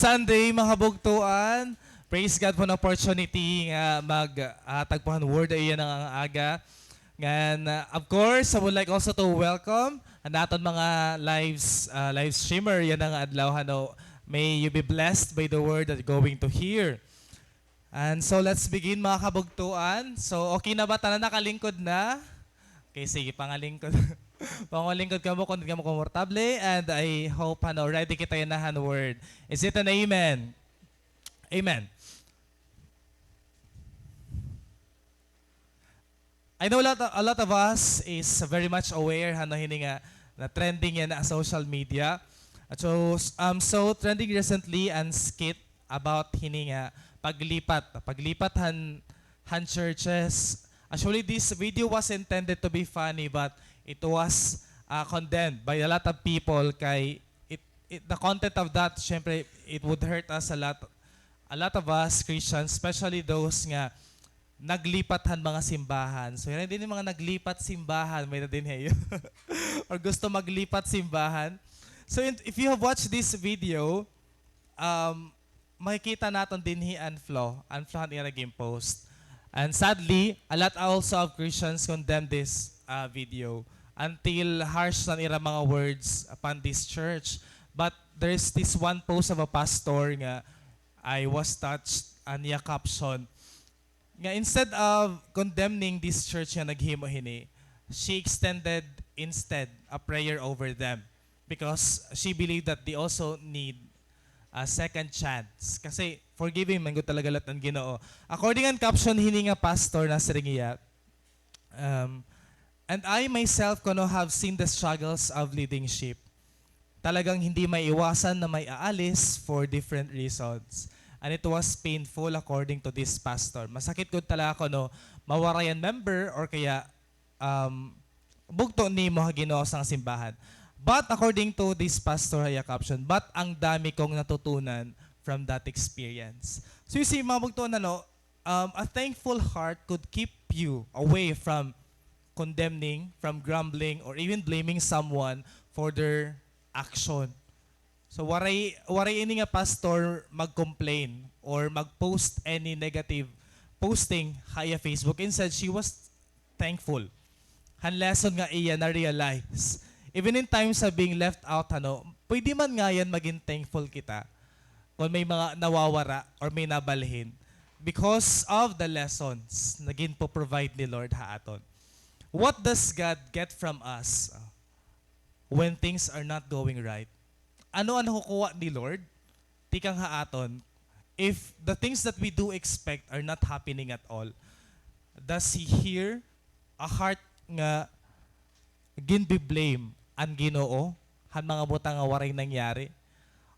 Sunday, mga bugtuan. Praise God for the opportunity nga tagpuan word ay yan ang aga. And of course, I would like also to welcome ang aton mga live streamer yan ang adlaw hano. May you be blessed by the word that you're going to hear. And so let's begin mga kabugtuan. So okay na ba tanan nakalingkod na? Okay, sige, pangalingkod. Pangalingkod ka mo kung hindi ka mo komportable and I hope ready kita yun na word. Is it an amen? Amen. I know a lot of us is very much aware hini nga na trending yan na social media. So trending recently and skit about hini nga paglipat han churches. Actually, this video was intended to be funny, but it was condemned by a lot of people. The content of that, syempre, it would hurt us a lot. A lot of us Christians, especially those nga naglipatan mga simbahan. So yan din yung mga naglipat simbahan, may na din heyo. Or gusto maglipat simbahan. So if you have watched this video, makikita natin din Unflow ang naging post. And sadly, a lot also of Christians condemn this video until harsh na nila mga words upon this church. But there's this one post of a pastor nga I was touched niya caption. Nga instead of condemning this church nga naghimo hini, she extended instead a prayer over them because she believed that they also need a second chance. Kasi forgiving man gud talaga lahat ng Ginoo. According ang caption hini nga pastor na siringiya, and I myself have seen the struggles of leading sheep. Talagang hindi maiiwasan na may aalis for different reasons. And it was painful according to this pastor. Masakit gud talaga mawarayan member or kaya bugto ni mo Ginoo sang simbahan. But according to this pastor haya caption, but ang dami kong natutunan from that experience. So you see, mga bugtuan a thankful heart could keep you away from condemning, from grumbling, or even blaming someone for their action. So waray ini nga pastor mag-complain or mag-post any negative posting haya Facebook. Instead, she was thankful. Han lesson nga iya na realize. Even in times of being left out, pwede man nga yan maging thankful kita kung may mga nawawara or may nabalhin because of the lessons na provide ni Lord haaton. What does God get from us when things are not going right? Ano ang nakukuha ni Lord? Tikang haaton, if the things that we do expect are not happening at all, does He hear a heart nga blame ang Ginoo han mga butang nga waray nangyari?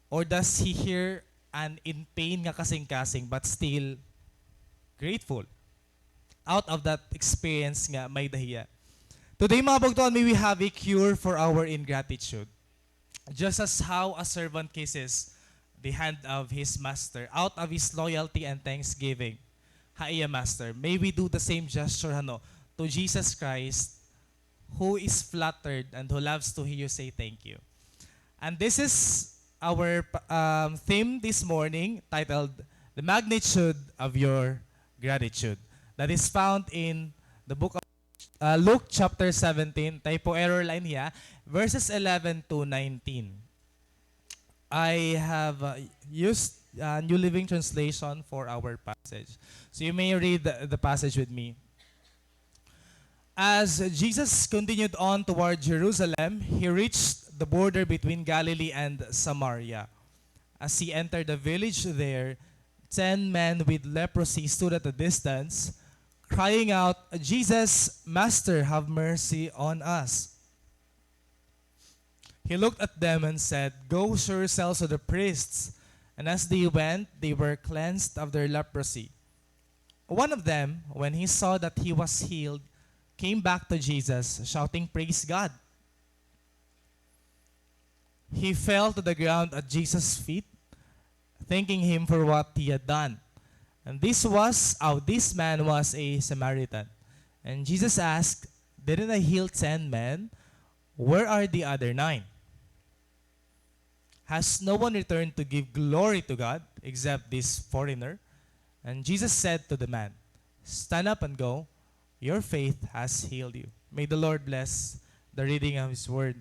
Or does He hear and in pain nga kasing-kasing but still grateful out of that experience nga may dahiya? Today mga bugtuan, may we have a cure for our ingratitude. Just as how a servant kisses the hand of his master out of his loyalty and thanksgiving, haiya master, may we do the same gesture to Jesus Christ, who is flattered and who loves to hear you say thank you. And this is our theme this morning, titled The Magnitude of Your Gratitude. That is found in the book of Luke chapter 17, typo error line here, verses 11 to 19. I have used New Living Translation for our passage. So you may read the passage with me. As Jesus continued on toward Jerusalem, he reached the border between Galilee and Samaria. As he entered the village there, 10 men with leprosy stood at a distance, crying out, "Jesus, Master, have mercy on us." He looked at them and said, "Go show yourselves to the priests." And as they went, they were cleansed of their leprosy. One of them, when he saw that he was healed, came back to Jesus, shouting, "Praise God." He fell to the ground at Jesus' feet, thanking him for what he had done. And this man was a Samaritan. And Jesus asked, "Didn't I heal 10 men? Where are the other 9? Has no one returned to give glory to God except this foreigner? And Jesus said to the man, stand up and go. Your faith has healed you. May the Lord bless the reading of His word.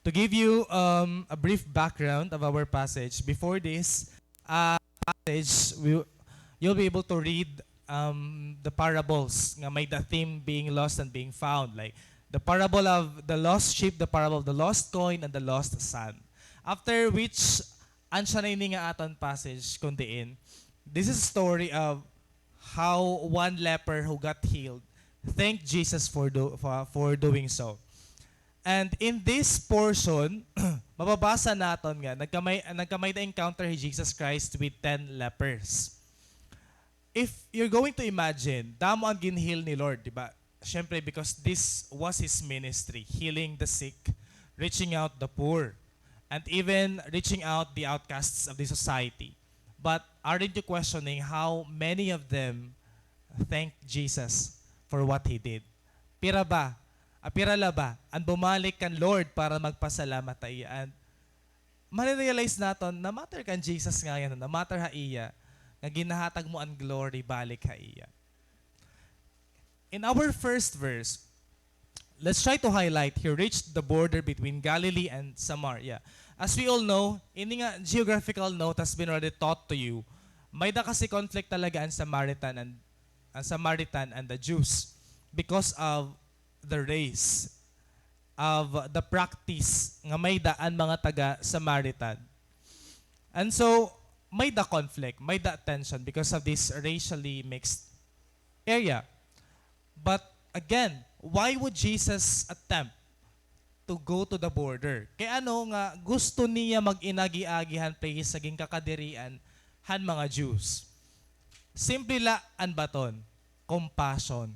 To give you a brief background of our passage, before this passage, you'll be able to read the parables nga may the theme being lost and being found. Like the parable of the lost sheep, the parable of the lost coin, and the lost son. After which, ansya na ini nga aton passage kundiin. This is a story of how one leper who got healed thanked Jesus for doing so. And in this portion, mababasa naton nga, nagkamay na encounter si Jesus Christ with 10 lepers. If you're going to imagine, damo ang ginheal ni Lord, di ba? Siyempre, because this was His ministry, healing the sick, reaching out the poor, and even reaching out the outcasts of the society. But aren't you questioning how many of them thanked Jesus for what He did? Pira ba? Apirala ba? Ang bumalik kan Lord para magpasalamat ta iya. And marirealize naton na matter kan Jesus nga yan, na matter ha iya, nga ginahatag mo ang glory balik ha iya. In our first verse, let's try to highlight, He reached the border between Galilee and Samaria. As we all know, ini nga geographical note has been already taught to you. May da kasi conflict talaga ang Samaritan and the Jews because of the race of the practice nga may daan mga taga Samaritan. And so, may da conflict, may da tension because of this racially mixed area. But again, why would Jesus attempt to go to the border? Kaya ano nga, gusto niya mag-inagi-agihan place saging kakadirian han mga Jews. Simple laan baton, compassion.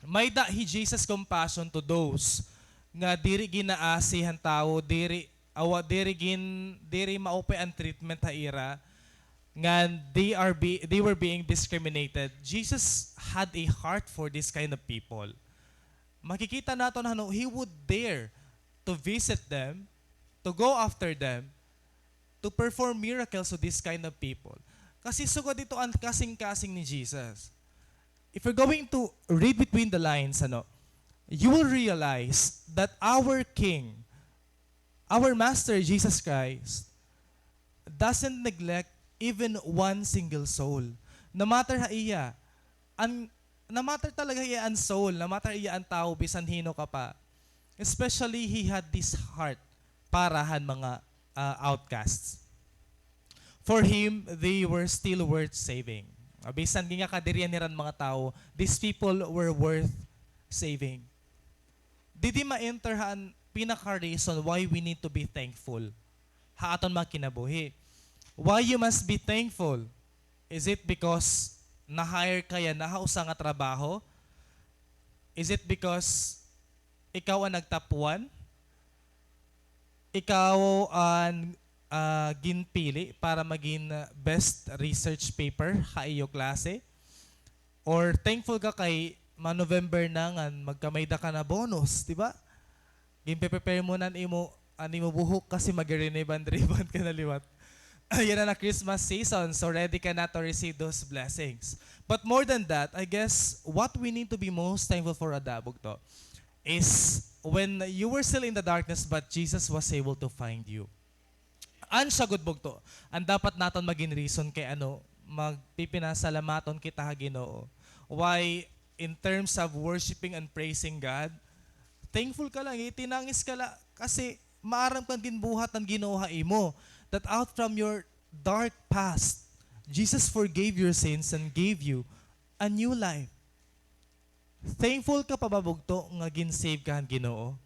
May da hi Jesus compassion to those nga diri ginaasihan tao, diri maupay ang treatment ha ira, nga they were being discriminated. Jesus had a heart for this kind of people. Makikita natin ano, He would dare to visit them, to go after them, to perform miracles to this kind of people. Kasi sugod dito ang kasing-kasing ni Jesus. If you're going to read between the lines, you will realize that our King, our Master Jesus Christ, doesn't neglect even one single soul. No matter ha iya, no matter talaga iya ang soul, no matter iya ang tao, bisan hino ka pa. Especially, He had this heart para han mga outcasts. For Him, they were still worth saving. Bisan nga kadirian niran mga tao, these people were worth saving. Didi ma-enter han pinaka-reason why we need to be thankful. Ha aton mga kinabuhi. Why you must be thankful? Is it because na-hire kaya nahausa nga trabaho? Is it because ikaw ang nagtapuan? Ikaw ang ginpili para maging best research paper sa iyo klase? Or thankful ka kay November na nga magkamayda ka na bonus, di ba? Ginpe-prepare mo nan imo buhok kasi mag-ribbon ka na liwat. Yan na Christmas season, so ready ka na to receive those blessings. But more than that, I guess what we need to be most thankful for adabog to is when you were still in the darkness but Jesus was able to find you. Sa good to. Ang dapat naton maging reason kay magpipinasalamaton kita ha Ginoo. Why in terms of worshiping and praising God, thankful ka lang, itinangis ka lang kasi maaram kang ginbuhat ng Ginoo ha imo that out from your dark past, Jesus forgave your sins and gave you a new life. Thankful ka pa ba bugto nga gin-save ka han Ginoo?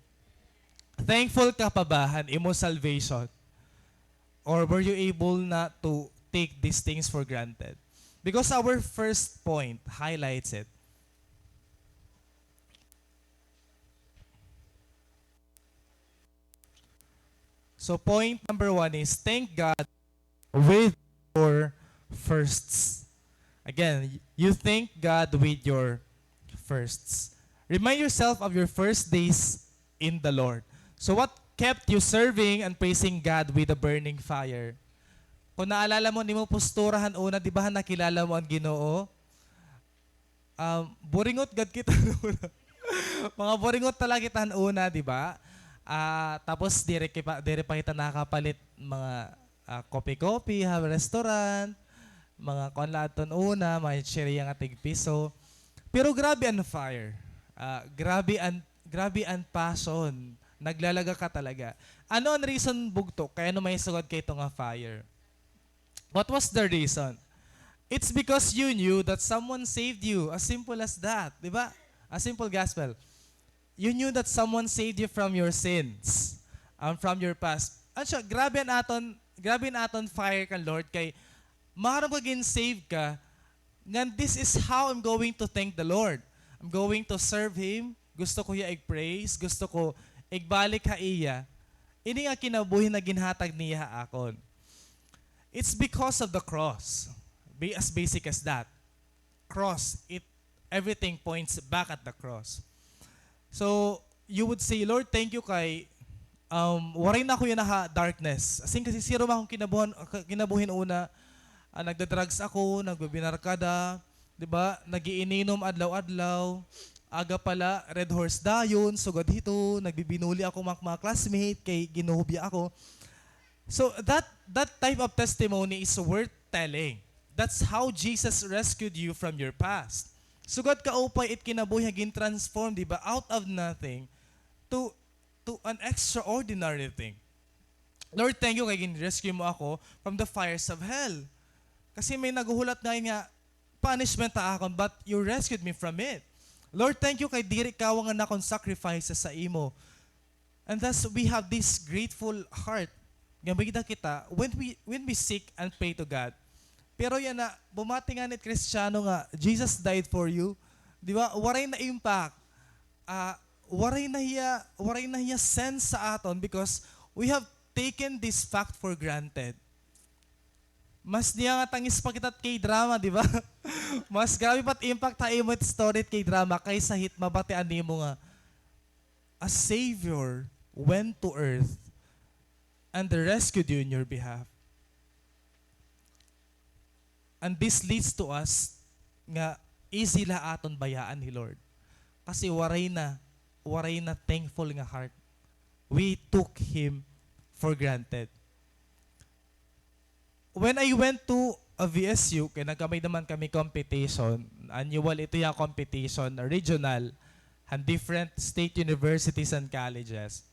Thankful ka pa ba han imo salvation? Or were you able not to take these things for granted? Because our first point highlights it. So point number 1 is thank God with your firsts. Again, you thank God with your firsts. Remind yourself of your first days in the Lord. So what kept you serving and praising God with a burning fire. Kung naalala mo, ni mo posturahan una, di ba nakilala mo ang Ginoo? Buringot gad kita una. Mga buringot talaga kita una, di ba? Tapos dire pa kita nakapalit mga kopi-kopi, restaurant, mga konlaton una, mga cherry nga tig-piso. Pero grabe ang fire. Grabe ang passion. Naglalaga ka talaga. Ano ang reason bugto? Kaya no may sugod kay nga fire? What was the reason? It's because you knew that someone saved you. As simple as that. Di ba? A simple gospel. You knew that someone saved you from your sins. From your past. At siya, grabe naton fire kan Lord. Kay, maharap ka save ka. Nga, this is how I'm going to thank the Lord. I'm going to serve Him. Gusto ko iya praise. Gusto ko igbalik ha iya. Ini nga kinabuhi na ginhatag niya akon. It's because of the cross. Be as basic as that. Cross, everything points back at the cross. So, you would say, Lord, thank you kay waray na ko yun na darkness. As in, kasi zero ma akong kinabuhin una. Nagda-drugs ako, nagbibinarkada, di ba? Nagiininom adlaw-adlaw. Aga pala, Red Horse dayon, sugod hito, nagbibinuli ako mga classmate, kay ginuhubya ako. So, that type of testimony is worth telling. That's how Jesus rescued you from your past. Sugod ka upay it kinabuhi hagin transform, di ba? Out of nothing to an extraordinary thing. Lord, thank you kay gin-rescue mo ako from the fires of hell. Kasi may naguhulat nga punishment ta akon, but you rescued me from it. Lord, thank you kay diri kawangan akon sacrifices sa imo. And thus we have this grateful heart. Nga kita when we seek and pray to God. Pero yan na, bumati nga ni Kristiyano nga, Jesus died for you. Di ba? Waray na impact. Waray na hiya sense sa aton because we have taken this fact for granted. Mas niya nga tangis pa kita K-drama, di ba? Mas grabe pat impact tayo mo story K-drama kaysa hit mabatian ni mo nga a Savior went to earth and rescued you in your behalf. And this leads to us nga easy la aton bayaan ni Lord. Kasi waray na thankful nga heart. We took Him for granted. When I went to a VSU, kaya nagkamay naman kami competition, annual ito yung competition, regional, and different state universities and colleges.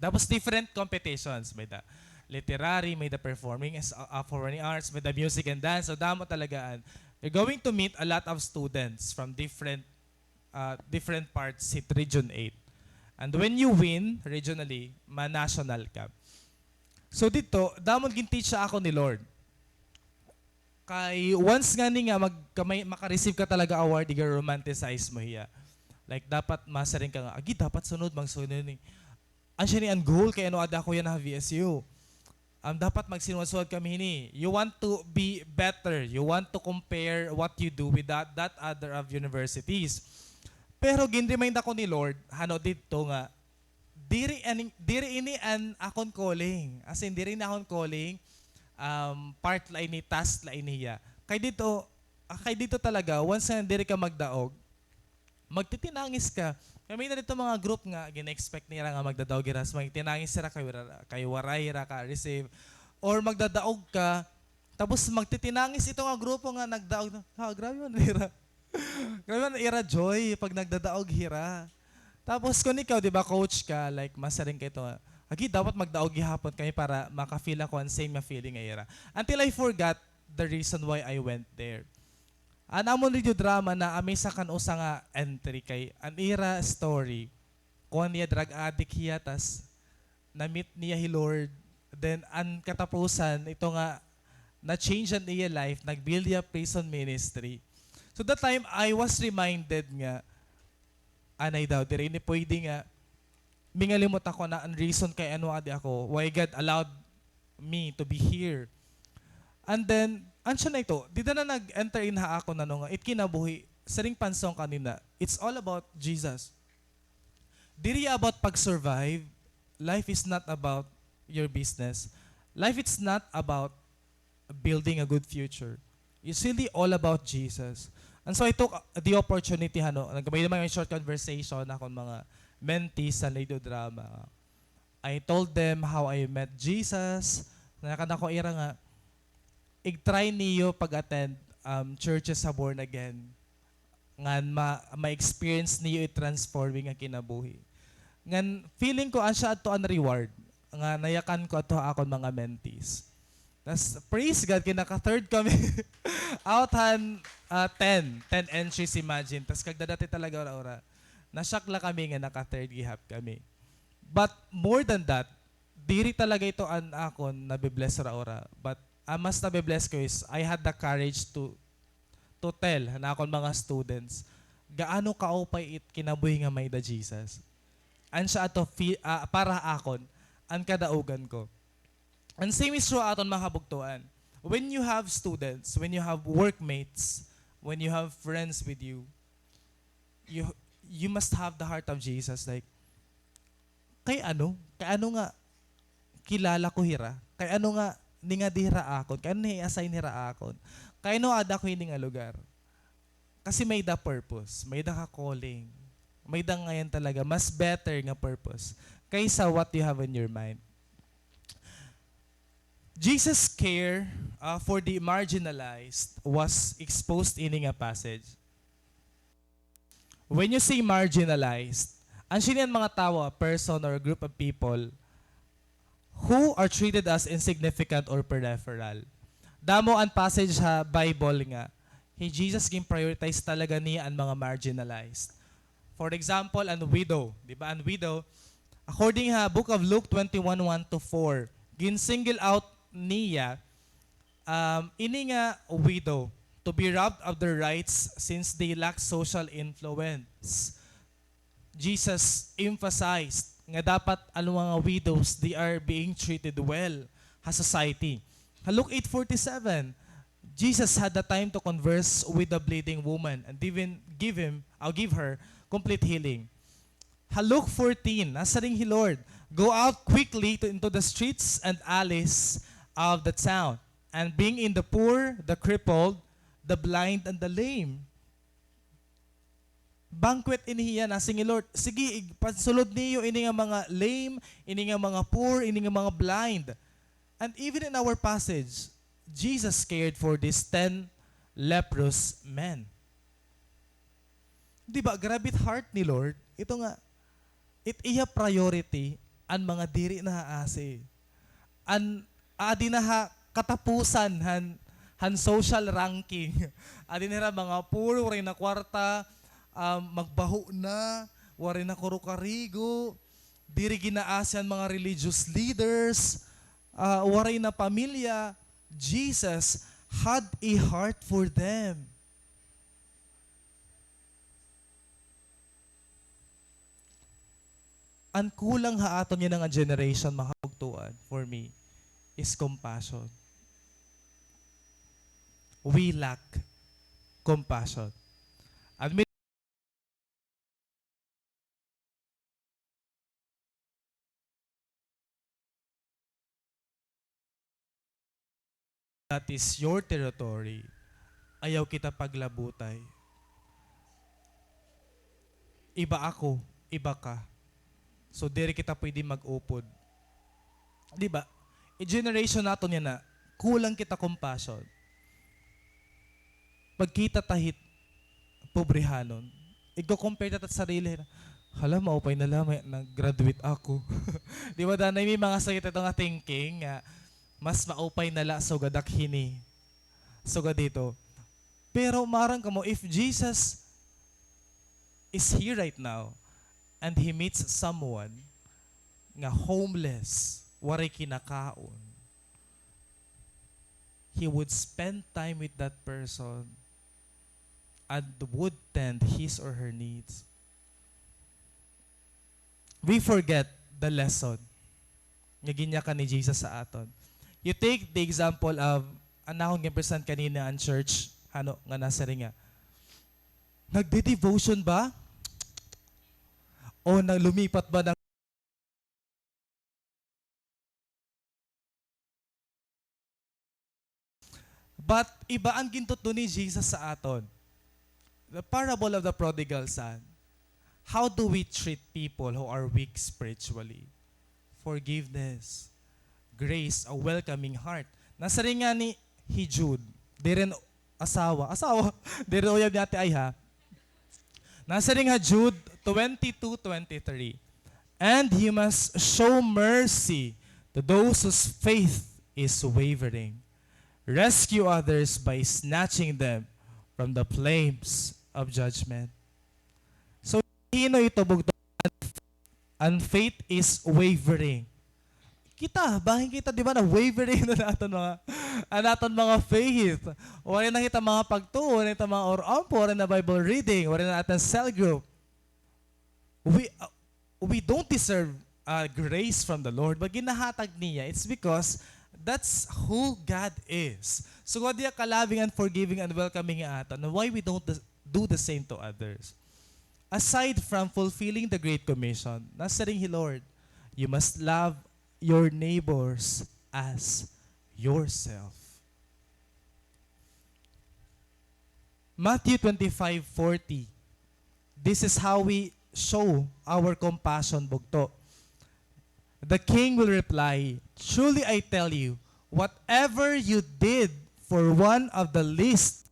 Tapos different competitions, may da literary, may the performing arts, may the music and dance. So damo talagaan. You're going to meet a lot of students from different parts hit Region 8. And when you win regionally, ma-national ka. So dito, damon gin-teach ako ni Lord. Kay once nga ni nga maka-receive ka talaga award, di ka romanticize mo hiya. Like dapat masaring ka nga, agi dapat sunod magsunod ni. Ansya ni ang goal kay ano ada ko yan na VSU. Dapat magsinuwad kami ni. You want to be better. You want to compare what you do with that other of universities. Pero gin-remind ako ni Lord, hano dito nga, diri ini an akon calling. As in, diri na akon calling, part la ini, task la iniya. Kay dito talaga, once na diri ka magdaog, magtitinangis ka. Kami na dito mga group nga, gina-expect nila nga magdadaog iras, magtinangis sila kay waray ra ka, receive. Or magdadaog ka, tapos magtitinangis ito nga grupo nga nagdaog na, grabe man ira. Grabe man ira joy pag nagdadaog hira. Tapos kung ikaw, di ba, coach ka, like, masaring ka ito, agi, dapat magdaog gihapon kami para maka-feel ako ang same na feeling nga ira. Until I forgot the reason why I went there. Anamon rin yung drama na amay sa kanusa nga entry kay an ira story. Kung niya drug addict hiya, tas na-meet niya hi Lord. Then, ang katapusan, ito nga, na-change ang iya life, nag-build niya prison ministry. So that time, I was reminded nga, anay daw, diri ni pwede nga, mingalimot ako na ang reason kay ano adi ako, why God allowed me to be here. And then, ansya na ito, di na nag-enter in ha ako na nung it kinabuhi, saring pansong kanina, it's all about Jesus. Diri about pag-survive, life is not about your business. Life is not about building a good future. It's really all about Jesus. And so I took the opportunity, nagkamay naman yung short conversation akong mga mentees sa Lido Drama. I told them how I met Jesus. Nakakanda ko ira nga, i-try niyo pag-attend churches sa born again. Ngan ma-experience niyo i-transforming ang kinabuhi. Ngan feeling ko an siya ato ang reward. Nga nayakan ko ato akon mga mentees. Tas praise God kinaka third kami out han 10 entries imagine. Tas kagdadati talaga ora-ora. Nashock la kami nga naka third gihap kami. But more than that, diri talaga ito an akon nabibless ora-ora. But mas nabibless ko is I had the courage to tell na akon mga students gaano kaupay it kinabuhi nga may da Jesus. An siya ato para akon ang kadaugan ko. And same is true aton mga kabugtuan. When you have students, when you have workmates, when you have friends with you, you must have the heart of Jesus. Like, kay ano nga kilala ko hira? Kay ano nga ni nga dihira akon? Kay ano ni-assign hira akon? Kay ano ada ko hindi nga lugar? Kasi may the purpose, may the calling, may the ngayon talaga, mas better nga purpose kaysa what you have in your mind. Jesus' care for the marginalized was exposed in a passage. When you say marginalized, ang sino yan mga tao, a person or a group of people who are treated as insignificant or peripheral. Damo ang passage sa Bible nga, Jesus ging prioritize talaga niya ang mga marginalized. For example, ang widow. Di ba? Ang widow, according sa book of Luke 21:1-4, gin-single out niya ini nga widow to be robbed of their rights since they lack social influence. Jesus emphasized nga dapat ang mga widows, they are being treated well sa society. Luke 8:47, Jesus had the time to converse with the bleeding woman and even give her complete healing. Luke 14, nasa ring he Lord, go out quickly into the streets and alleys of the town and bring in the poor, the crippled, the blind, and the lame. Banquet inihiya na singi Lord. Sige, pansulod niyo ini nga mga lame, ini nga mga poor, ini nga mga blind. And even in our passage, Jesus cared for these 10 leprous men. Di ba, grabe heart ni Lord. Ito nga, iya priority ang mga diri na haase. Adi na ha katapusan han social ranking. Adi na mga poor, waray na kwarta, magbaho na, waray na kurukarigo, diri ginaasan mga religious leaders, waray na pamilya. Jesus had a heart for them. Ang kulang ha aton yan nga generation makapugtuan for me is compassion. We lack compassion. Admit that is your territory. Ayaw kita paglabutay. Iba ako, iba ka. So, diri kita pwede mag-upod. Di ba? I-generation nato niya na, kulang kita compassion. Pagkita tahit, pobrehanon. Iko-compare tatat sarili. Hala, maupay na lang, nag-graduate ako. Di ba, danay may mga sakit ito nga thinking, mas maupay na lang, so gadak hini. So dito. Pero marang ka mo, if Jesus is here right now, and he meets someone nga homeless, waray kinakaon, he would spend time with that person and would tend his or her needs. We forget the lesson nga ginyaka ni Jesus sa aton. You take the example of anahon nga present kanina ang church, nga nasa ringa. Nagde-devotion ba? O lumipat ba ng But iba ang gintuto ni Jesus sa aton. The parable of the prodigal son. How do we treat people who are weak spiritually? Forgiveness, grace, a welcoming heart. Nasa rin nga ni Jude, di rin asawa, di rin uyab natin ay ha. Nasa rin nga Jude 22:23. And he must show mercy to those whose faith is wavering. Rescue others by snatching them from the flames of judgment. So, hino ito bugto? And faith is wavering. Kita, bahin kita, di ba, na wavering na natin mga faith. Wala na kita mga pagtuo, wala na kita mga orampo, wala na Bible reading, wala na natin cell group. We don't deserve grace from the Lord, but ginahatag niya, it's because that's who God is. So God is loving and forgiving and welcoming ato. And why we don't do the same to others? Aside from fulfilling the Great Commission, nasa rin Lord, you must love your neighbors as yourself. Matthew 25:40. This is how we show our compassion, bugto. The king will reply, truly I tell you, whatever you did for one of the least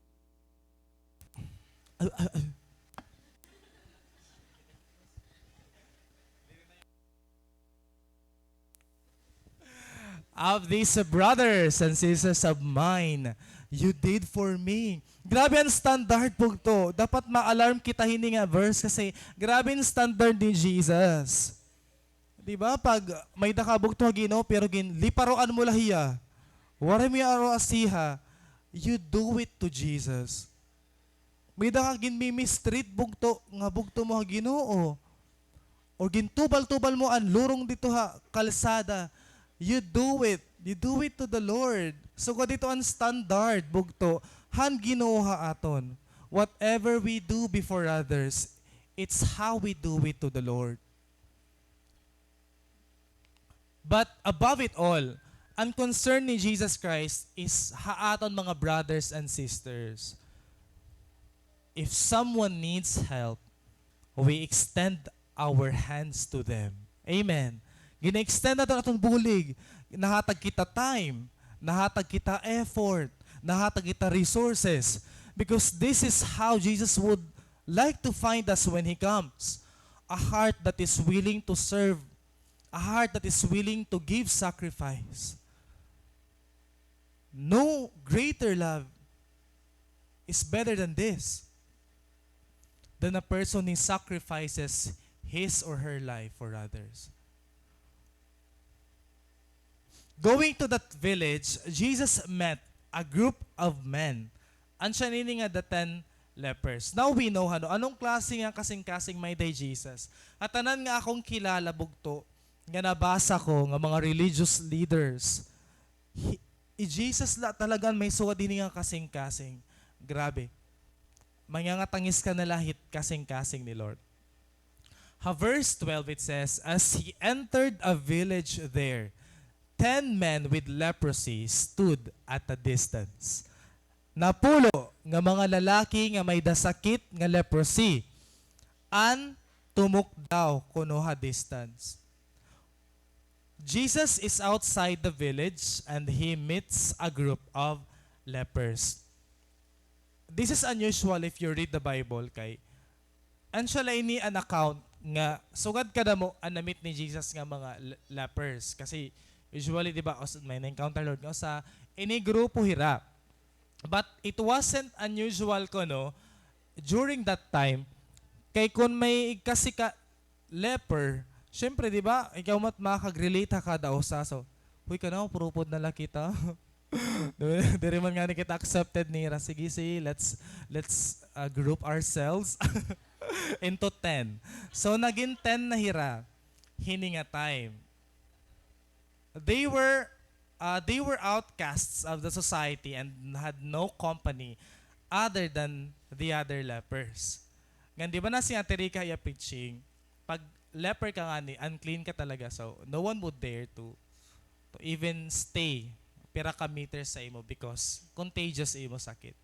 of these brothers and sisters of mine, you did for me. Grabe ang standard po to. Dapat ma-alarm kita hini nga verse kasi grabe ang standard ni Jesus. Diba? Pag may nakabog to Ginoo pero liparoan mo lahiya. Wala mi aro asiha. You do it to Jesus. May nakagin mistreat bugto nga bugto mo Ginoo. O gintubal-tubal mo ang lurong dito kalsada. You do it. You do it to the Lord. So kung dito ang standard, bugto, han Ginoo aton. Whatever we do before others, it's how we do it to the Lord. But above it all, ang concern ni Jesus Christ is haaton mga brothers and sisters. If someone needs help, we extend our hands to them. Amen. Gina-extend natin atong bulig. Nahatag kita time, nahatag kita effort, nahatag kita resources. Because this is how Jesus would like to find us when He comes. A heart that is willing to serve, a heart that is willing to give sacrifice. No greater love is better than this, than a person who sacrifices his or her life for others. Going to that village, Jesus met a group of men. Ansya nini nga the 10 lepers. Now we know anong klase nga kasing-kasing may day Jesus. At tanan nga akong kilala bugto, nga nabasa ko nga mga religious leaders. Jesus talagang may suwa din nga kasing-kasing. Grabe. Manyangatangis ka na lahit kasing-kasing ni Lord. Verse 12 it says, as he entered a village there, 10 men with leprosy stood at a distance. Napulo nga mga lalaki nga may dasakit nga leprosy, an tumukdaw kuno ha distance. Jesus is outside the village and he meets a group of lepers. This is unusual if you read the Bible kay ansya ini an account nga sugad kada mo an na-meet ni Jesus nga mga lepers kasi usually di ba may na-encounter Lord nga sa ini grupo hira. But it wasn't unusual kuno during that time kay kun may kasi ka leper. Siyempre, di ba, ikaw makag-relate ka daw sa so, huy ka na, purupod na lang kita. Di man nga ni kita accepted ni Ra. Sige, let's group ourselves into 10. So, naging 10 na hira. Hininga time. They were outcasts of the society and had no company other than the other lepers. Nga, di ba na si Ate Rica preaching, pag leper ka nga ni, unclean ka talaga. So, no one would dare to even stay pira ka meters sa imo because contagious imo sakit.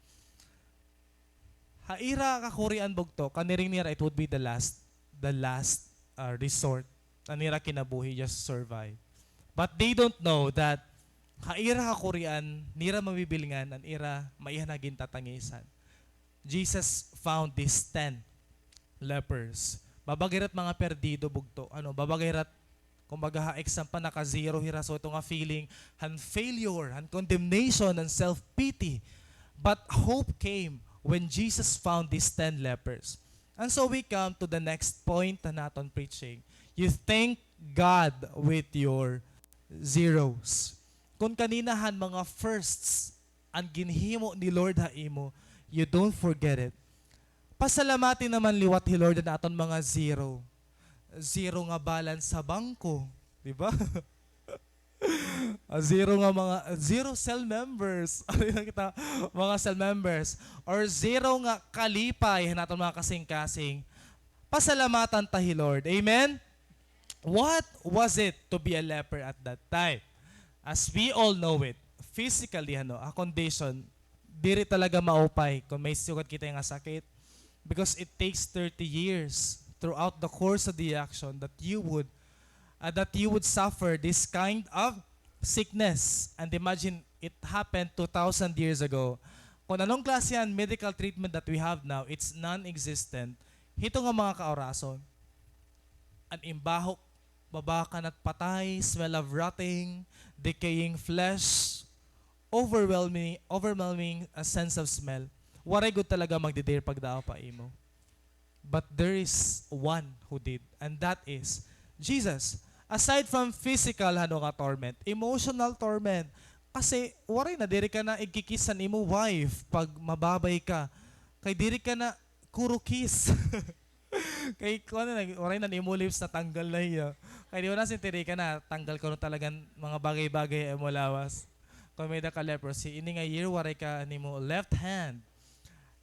Haira ka Korean bugto, kaniring nira it would be the last resort. Anira kinabuhi just survive. But they don't know that haira ka Korean, nira mabibilingan, an ira maihan naging tatangisan. Jesus found these 10 lepers. Babagirat mga perdido bugto. Babagirat kumbaga exam pa naka zero hira so ito nga feeling han failure, han condemnation, and self-pity. But hope came when Jesus found these 10 lepers. And so we come to the next point na naton preaching. You thank God with your zeros. Kung kaninahan mga firsts ang ginhimo ni Lord haimo, you don't forget it. Pasalamatin naman liwat ni Lord na aton mga zero. Zero nga balance sa bangko, di ba? Zero nga mga zero cell members. Ano yung kita? Mga cell members or zero nga kalipay naton mga kasing-kasing. Pasalamatan tahi Lord. Amen. What was it to be a leper at that time? As we all know it, physically a condition diri talaga maupay kung may sugat kita nga sakit because it takes 30 years throughout the course of the action that you would suffer this kind of sickness. And imagine it happened 2,000 years ago. Kung anong klase yan, medical treatment that we have now, it's non-existent. Hito nga mga kaorason, an imbahok, babakan at patay, smell of rotting, decaying flesh, overwhelming a sense of smell. Waray good talaga magdidare pagdao pa imo. But there is one who did, and that is Jesus. Aside from physical torment, emotional torment. Kasi waray na diri ka na igkikisan imo wife pag mababay ka. Kay diri ka na kurukis. Kay waray na imo lips na tanggal na iya. Kay di na sintiri ka na tanggal ko talagang mga bagay-bagay mo lawas. Kung may da ka leprosy, ini nga year waray ka nimo left hand.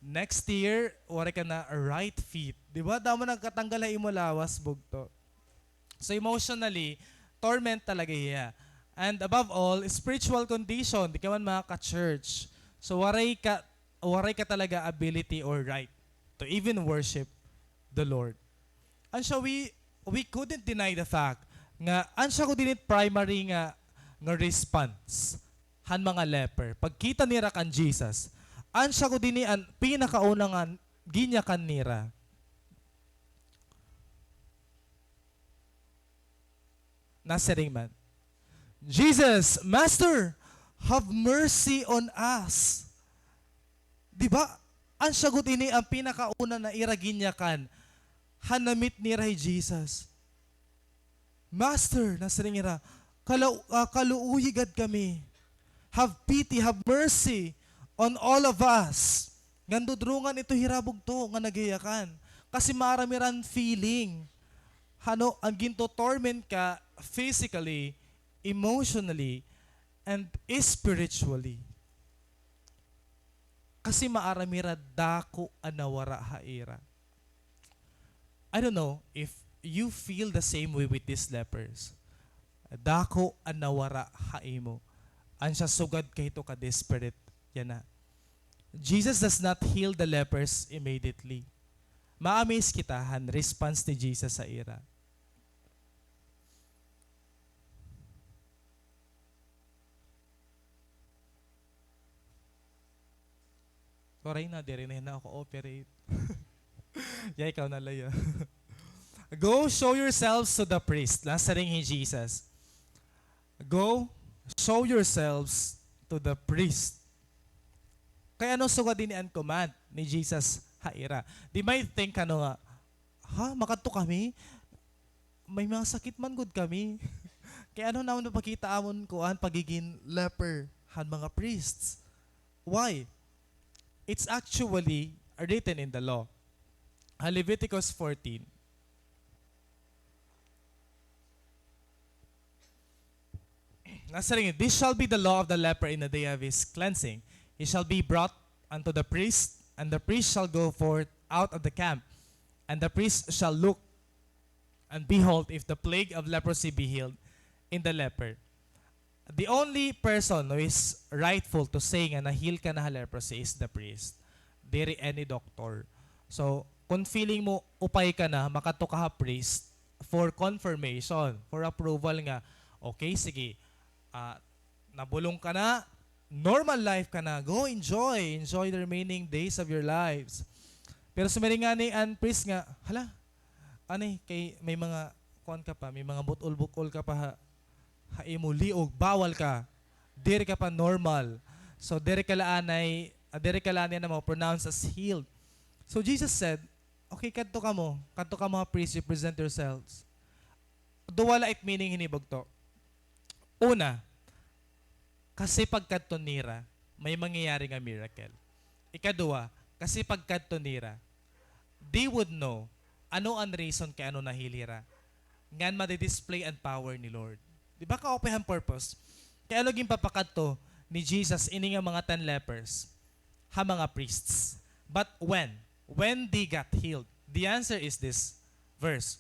Next year, waray ka na right feet. Di ba? Damo nagkatanggal na imo lawas bugto. So emotionally, torment talaga iya. And above all, spiritual condition. Di ka man mga ka-church. So waray ka talaga ability or right to even worship the Lord. And so we couldn't deny the fact nga ansya ko dinit primary nga response han mga leper. Pagkita nira kan Jesus, ansya ko dini an pinakaunang ginyakan nira. Nasering man. Jesus, Master, have mercy on us. Di ba? Ang sagot ini ang pinakauna na iraginyakan. Hanamit ni Ray Jesus. Master, nasering ira, kaluuyigad kami. Have pity, have mercy on all of us. Ngandudrungan ito hirabog to nga nagayakan. Kasi maramiran feeling. Ang ginto torment ka physically, emotionally, and spiritually. Kasi maaramira dako anawara haira. I don't know if you feel the same way with these lepers. Dako anawara haimo. Ansya sugad kahito ka desperate. Yan na. Jesus does not heal the lepers immediately. Ma-amaze kita han response ni Jesus sa ira. Koray na, di rin na ako operate. Yeah, ikaw na laya. Go show yourselves to the priest. Nasaring ni Jesus. Go show yourselves to the priest. Kaya ano sugad din ang command ni Jesus haira. Di may think nga, makadto kami? May mga sakit man good kami. Kaya ano naman napakita amon ko ang pagiging leper han mga priests. Why? It's actually written in the law. Leviticus 14. Nasaring, this shall be the law of the leper in the day of his cleansing. He shall be brought unto the priest, and the priest shall go forth out of the camp, and the priest shall look, and behold, if the plague of leprosy be healed in the leper, The only person who is rightful to say nga na-heal ka na leprosy is the priest. Diri any doctor. So, kung feeling mo upay ka na, makato ka priest for confirmation, for approval nga, okay, sige, nabulong ka na, normal life ka na, go enjoy the remaining days of your lives. Pero sumiri nga ni ang priest nga, hala, kay may mga kuan ka pa, may mga bukol ka pa, haimo liog, bawal ka, diri ka pa normal. So diri ka laan na mo pronounce as healed. So Jesus said, okay, kadto ka mo mga priests, you present yourselves. Duwala it meaning hinibog to. Una, kasi pagkadto nira, may mangyayari nga miracle. Ikaduwa, kasi pagkadto nira, they would know ano ang reason kay ano nahilira. Ngan ma-display ang power ni Lord. Di ba ka-open purpose? Kaya ano papakadto ni Jesus ini nga mga 10 lepers, ha mga priests. But when they got healed, the answer is this verse.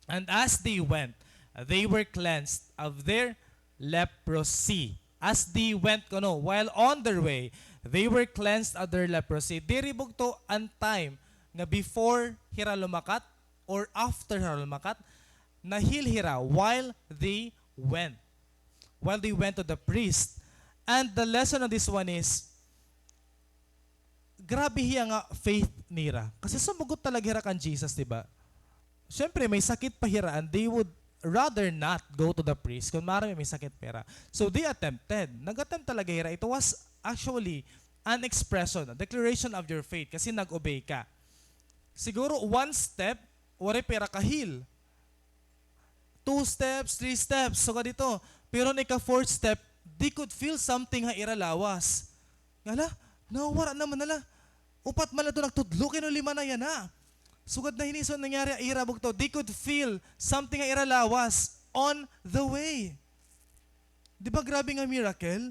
And as they went, they were cleansed of their leprosy. As they went, while on their way, they were cleansed of their leprosy. Diribog to ang time nga before hira lumakat or after hira lumakat, nahil hira while they went. While they went to the priest. And the lesson of this one is, grabe hiya nga faith nira. Kasi sumugot talaga hira kan Jesus, diba? Siyempre, may sakit pa hira and they would rather not go to the priest kung marami may sakit pera. So they attempted. Nag-attempt talaga hira. It was actually an expression, a declaration of your faith kasi nag-obey ka. Siguro one step, wari pera ka heal. 2 steps, 3 steps, so dito. Pero nika 4th step, they could feel something ha iralawas. Ngala, nawara naman nala. Upat man na ito nagtudlo, kino 5 na yan ha. Sugad na hinison nangyari irabog to. They could feel something nga iralawas on the way. Di ba grabe nga miracle?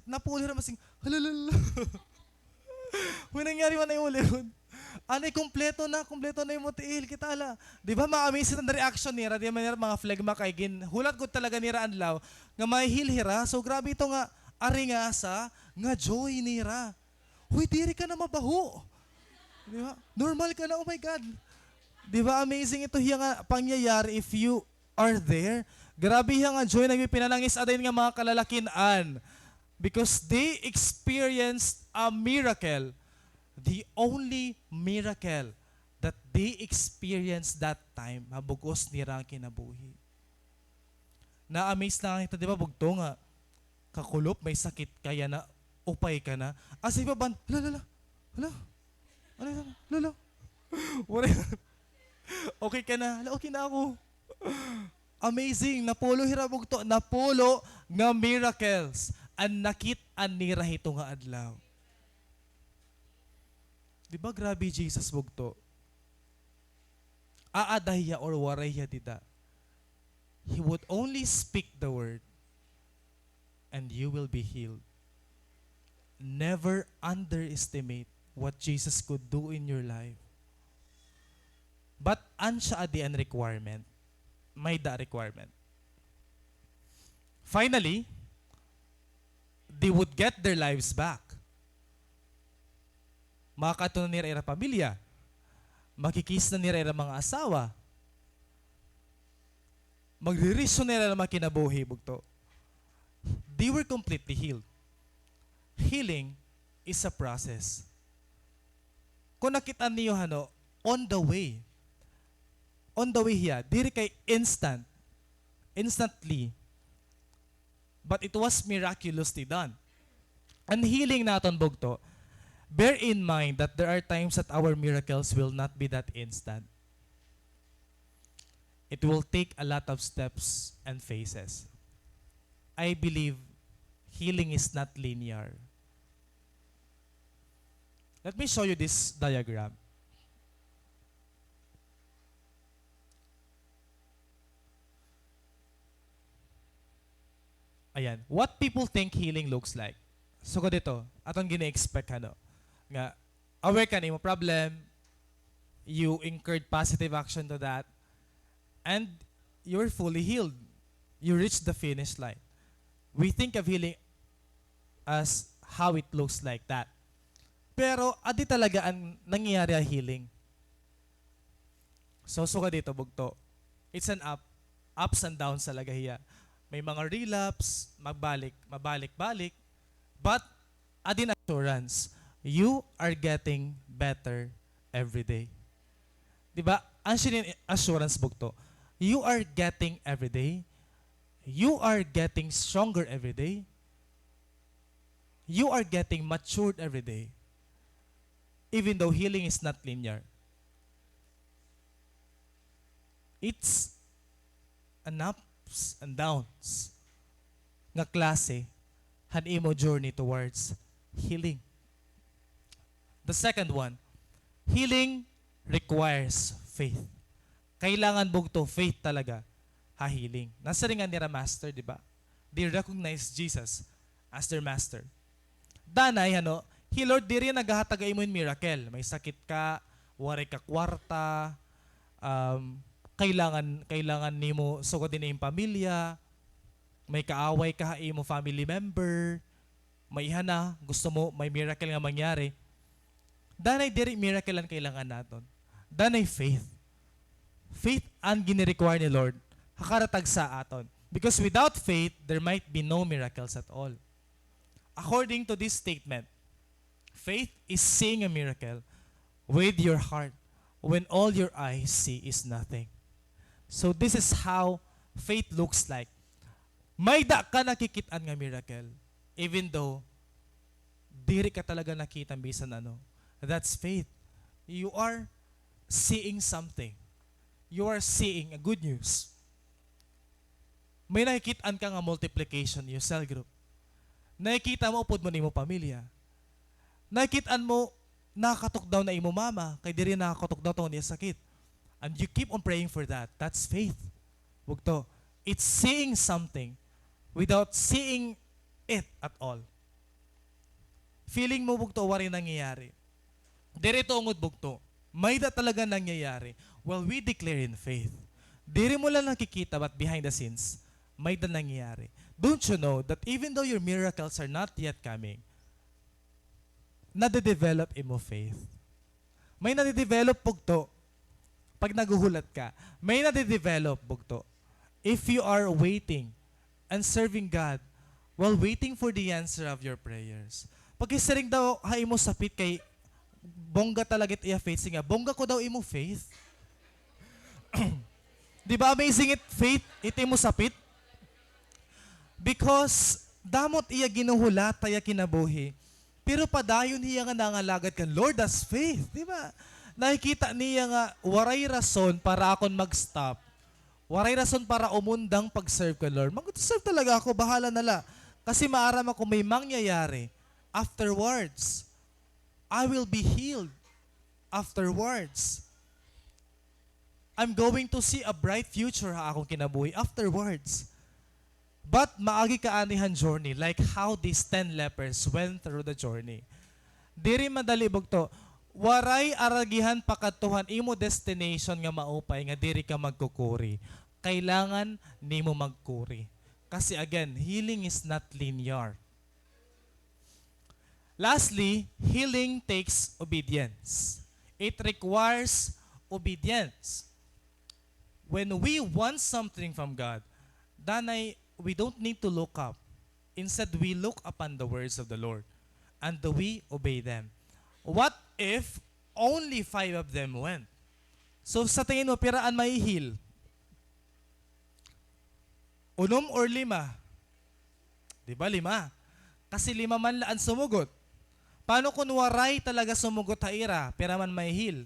Napuli masing, halalala. May nangyari man na yung ulihod. Anay, kompleto na yung mutiil, kita ala. Di ba ma-amazing ang reaction nira, di ba mga flegma kay gin, hulat ko talaga nira anlaw, nga may hilhira, so grabe ito nga, aringasa, nga joy nira. Huy, diri ka na mabaho. Di ba? Normal ka na, oh my God. Di ba amazing ito hiya nga pangyayari if you are there. Grabe hiya nga joy, nagpinalangis adayin nga mga kalalakinan. Because they experienced a miracle. The only miracle that they experienced that time, mabugos nira ang kinabuhi. Na-amaze na ito, di ba, bugto nga, kakulop, may sakit kaya na, upay ka na. Asa iba ban, hala, okay ka na, okay na ako. Amazing, napulo hirabog to, napulo nga miracles. An nakit an nira hito nga adlaw. Di ba grabe Jesus bugto? Aadahya or warayya dida. He would only speak the word and you will be healed. Never underestimate what Jesus could do in your life. But ansya adi an requirement. May da requirement. Finally, they would get their lives back. Makakatunan nila ira pamilya. Makikis na nila ira mga asawa. Magre-reason nila na makinabuhi bugto. They were completely healed. Healing is a process. Kung nakita niyo on the way hiya, diri kay instantly, but it was miraculously done. Ang healing naton bugto, bear in mind that there are times that our miracles will not be that instant. It will take a lot of steps and phases. I believe healing is not linear. Let me show you this diagram. Ayan. What people think healing looks like. So ko dito, atong gina-expect nga aware ka nimo problem, you incurred positive action to that, and you're fully healed. you reach the finish line. We think of healing as how it looks like that. Pero adi talaga ang nangyayari ang healing. So suka dito bugto. It's an ups and downs talaga hiya. May mga relapse, mabalik-balik, but adin assurance, you are getting better every day. 'Di ba? Ang assurance bugto. You are getting every day. You are getting stronger every day. You are getting matured every day. Even though healing is not linear. It's an ups and downs nga klase han imo journey towards healing. The second one, healing requires faith. Kailangan bugto faith talaga healing. Nasa rin nga nila master, di ba? They recognize Jesus as their master. Danay, Lord, di rin naghahatag mo yung miracle. May sakit ka, waray ka kwarta, kailangan nimo sugod din yung pamilya, may kaaway ka imo family member, may ihana, gusto mo may miracle nga mangyari. Danay diri miracle ang kailangan naton. Danay faith. Faith ang gini-require ni Lord hakaratag sa aton. Because without faith, there might be no miracles at all. According to this statement, faith is seeing a miracle with your heart when all your eyes see is nothing. So this is how faith looks like. May da ka nakikitaan nga miracle, even though diri ka talaga nakita bisan ano. That's faith. You are seeing something. You are seeing a good news. May nakikitaan ka nga multiplication yung cell group. Nakikita mo upod mo ni mo pamilya. Nakikitaan mo nakatok daw na imo mama kay diri nakatok daw tong niya sakit. And you keep on praying for that. That's faith. Bugto. It's seeing something without seeing it at all. Feeling mo bugto wari nangyayari. Diri tungod bugto. May da talaga nangyayari. Well, we declare in faith. Diri mo lang nakikita but behind the scenes, may da nangyayari. Don't you know that even though your miracles are not yet coming, nade-develop imo faith. May nade-develop bugto pag naguhulat ka. May nade-develop bugto if you are waiting and serving God while waiting for the answer of your prayers. Pag isaring daw ha imo sapit kay bongga talaga iya faith singa. Bongga ko daw imo faith. Di ba amazing it faith it imo sapit? Because damot iya ginuhulat taya kinabuhi. Pero padayon niya nga nangalagad kan Lord as faith, di ba? Nakikita niya nga waray rason para akon mag-stop. Waray rason para umundang pag-serve ka Lord. Mag-serve talaga ako, bahala na la. Kasi maaram ako may mangyayari afterwards. I will be healed afterwards. I'm going to see a bright future ha akong kinabuhi afterwards. But maagi kaanihan journey like how these 10 lepers went through the journey. Diri madali bugto. Waray aragihan pakatuhan imo destination nga maupay nga diri ka magkukuri. Kailangan nimo magkuri. Kasi again, healing is not linear. Lastly, healing takes obedience. It requires obedience. When we want something from God, danay we don't need to look up. Instead, we look upon the words of the Lord and we obey them. What if only 5 of them went? So sa tingin mo, piraan may heal? 1 or 5? Di ba 5? Kasi 5 man laan sumugot. Paano kung waray talaga sumugot haira, pira man may heal?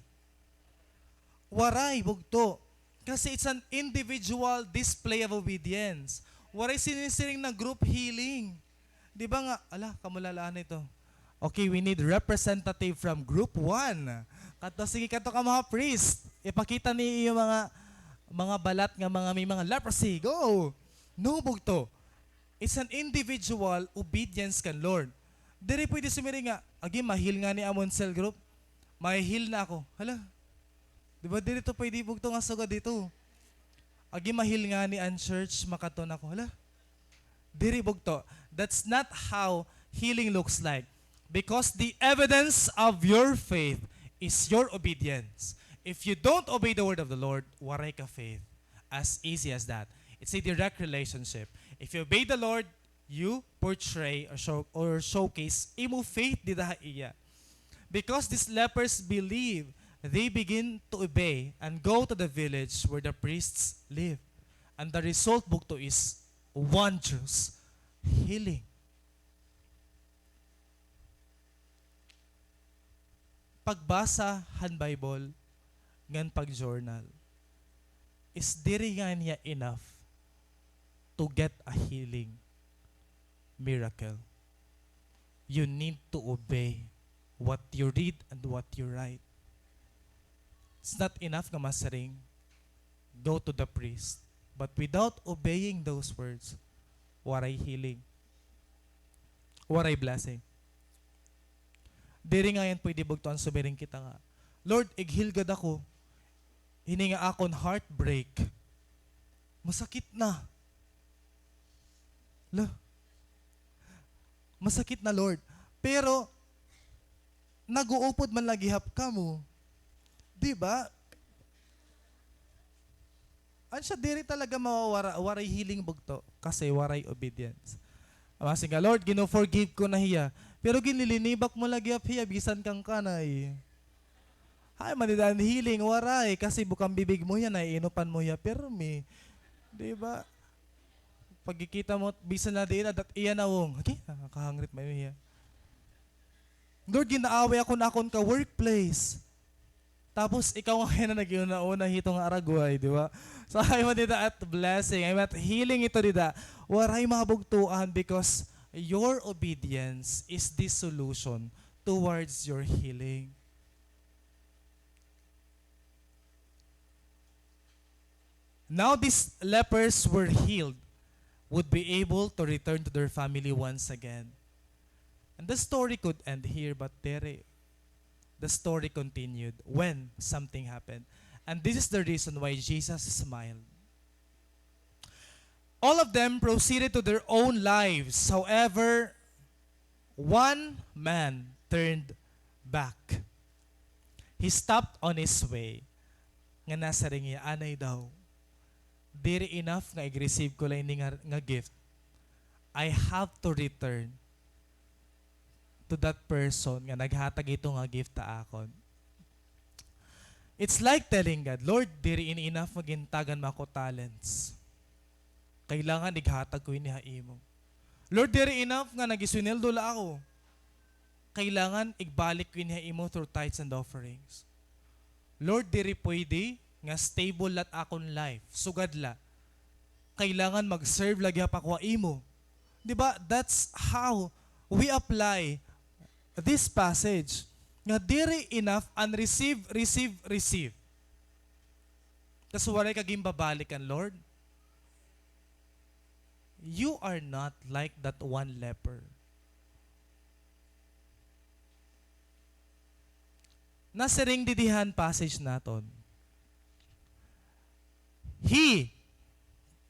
Waray, bugto. Kasi it's an individual display of obedience. Waray sinisiring na group healing. Di ba nga, kamulalaan ito. Okay, we need representative from group 1. Sige kato ka mga priest. Ipakita ni yung mga balat nga may mga leprosy. Go! No, bugto. It's an individual obedience kan Lord. Diri pwede sumiri nga, mahil nga ni amon cell group. May heal na ako. Hala. Di ba diri to pwede bugto nga suga dito. agi mahil nga ni an church makaton ako. Hala, diri bugto. That's not how healing looks like. Because the evidence of your faith is your obedience. If you don't obey the word of the Lord, waray ka faith. As easy as that. It's a direct relationship. If you obey the Lord, you portray or showcase imo faith didaha iya. Because these lepers believe, they begin to obey and go to the village where the priests live. And the result bugto is wondrous healing. Pagbasa han Bible ngan pag-journal is diri nga niya enough to get a healing miracle. You need to obey what you read and what you write. It's not enough nga masaring go to the priest. But without obeying those words, waray healing. Waray blessing. Diri nga yan pwede bugtuan sumiring kita nga. Lord, ighilgad ako. Hini nga akon heartbreak. Masakit na. Masakit na, Lord. Pero, nag-uupod man lagi hap ka mo. Diba? Ansya diri talaga mawawara, waray healing bugto. Kasi waray obedience. Amasi nga, Lord, gino-forgive ko na hiya. Pero ginlilinibak mo lagi ap hiya, bisan kang kanay. Hay, manidan healing, waray. Kasi bukang bibig mo yan, ay inupan mo hiya. Pero me, diba? Pagkikita mo, bisan na din, at iyan na wong. Okay, nakakahangrit may hiya. Lord, ginaaway ako na akon ka workplace. Tapos, ikaw nga na nag-iuna-una hitong aragway, di ba? So, ay mo dita at blessing. Ay at healing ito dita. Waray mabugtuan because your obedience is the solution towards your healing. Now, these lepers were healed, would be able to return to their family once again. And the story could end here, but the story continued when something happened. And this is the reason why Jesus smiled. All of them proceeded to their own lives. However, one man turned back. He stopped on his way. Nga nasa ringi, anay daw. Diri enough nga i-receive ko lang nga gift. I have to return to that person nga naghatag ito nga gift ta akon. It's like telling God, Lord, diri enough magintagan mo ako talents. Kailangan ighatag ko ini haimo. Lord, diri enough nga nagisuneldo la ako. Kailangan igbalik ko ini haimo through tithes and offerings. Lord, diri pwede nga stable lat akon life, sugad la. Kailangan mag-serve lagi pa ko imo. 'Di ba? That's how we apply this passage. Nga diri enough and receive. Tas walay kaging babalikan, Lord. You are not like that one leper. Nasa ring didihan passage naton. He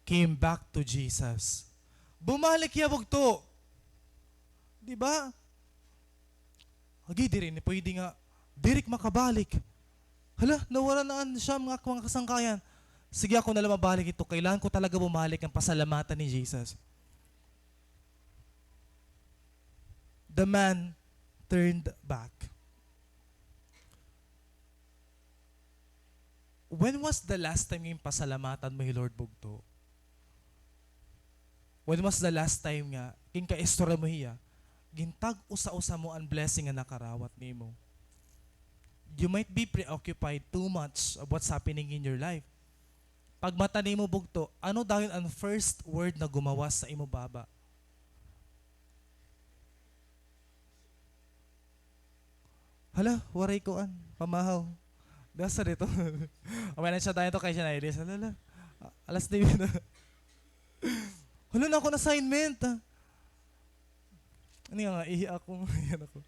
came back to Jesus. Bumalik ya bugto. Di ba? Agi diri ni pwede nga dirik makabalik. Hala, nawala na siya mga kasangkayan. Sige ako na lang mabalik ito. Kailangan ko talaga bumalik ang pasalamatan ni Jesus. The man turned back. When was the last time yung pasalamatan mo, Lord Bugto? When was the last time nga, king ka-istora mo hiya, gintag usa-usa mo ang blessing nga nakarawat ni mo? You might be preoccupied too much of what's happening in your life. Pag mata ni mo Bugto, ano dahil ang first word na gumawas sa imo baba? Hala, waray ko an, pamahaw. Dasa dito. Amay na siya tayo ito kay siya na ilis. Alala, alas 9 na. Hala na ako na assignment. Ano nga, ihi ako. Yan ako.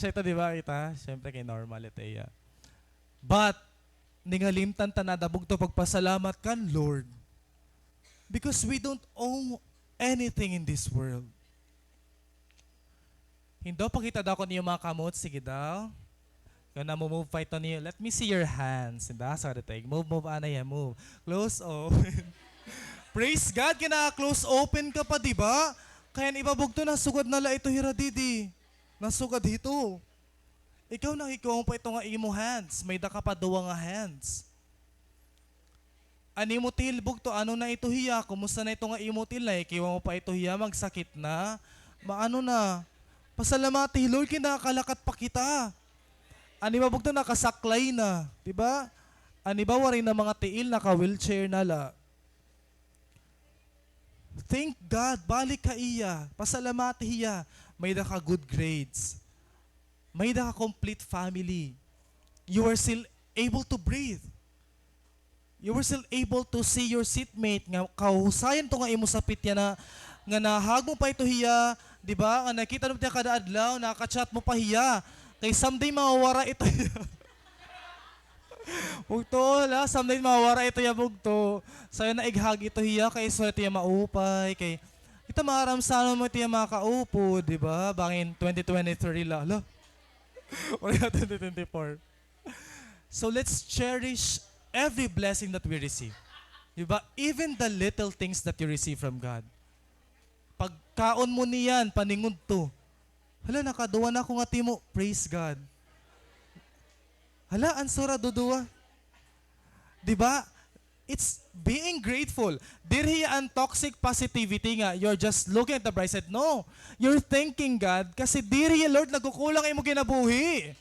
Siya ito, di ba kita? Siyempre kay normal ito iya. But, ningalimtan tanada bugto pagpasalamat kan Lord. Because we don't own anything in this world. Hindo pakita daw ko niyo mga kamot, sige daw. Kung na-move pa ito niyo, let me see your hands. Hinda, sa retake. Move, anay, move. Close, open. Praise God, kina-close open ka pa, di ba? Kaya ibabog to, nasugad na la ito hiradidi. Nasugad dito. Ikaw nakikuha pa ito nga imo hands. May daka pa duwa nga hands. Ani mo tilbog to, ano na ito hiya? Kumusta na ito nga imo tilay? Kiwa mo pa ito hiya, magsakit na. Maano na? Pasalamati, Lord, kinakalakat pa kita. Ani ba bugto nakasaklay na, di ba? Ani ba wari na mga tiil naka-wheelchair na la. Thank God, balik ka iya. Pasalamati hiya. May da ka good grades. May da ka complete family. You are still able to breathe. You were still able to see your seatmate nga kahusayan to nga imo sapit ya na nga nahag mo pa ito hiya, di ba? Nga nakita mo tiya kada adlaw, nakaka-chat mo pa hiya. Kay someday mawawara ito hiya. Bugto, la, someday mawawara ito hiya bugto. Sayo na ighag ito hiya kay so ito hiya maupay kay kita maramsano mo ito hiya makaupo, di ba? Bangin 2023 la. Ala. Wala 2024. So let's cherish every blessing that we receive. Diba? Even the little things that you receive from God. Pagkaon mo niyan, paningod to. Hala, nakaduwa na ako nga timo. Praise God. Hala, ansura duduwa. Diba? It's being grateful. Diri ang toxic positivity nga. You're just looking at the bright side. No. You're thanking God kasi diri, Lord, nagkukulang imo kinabuhi.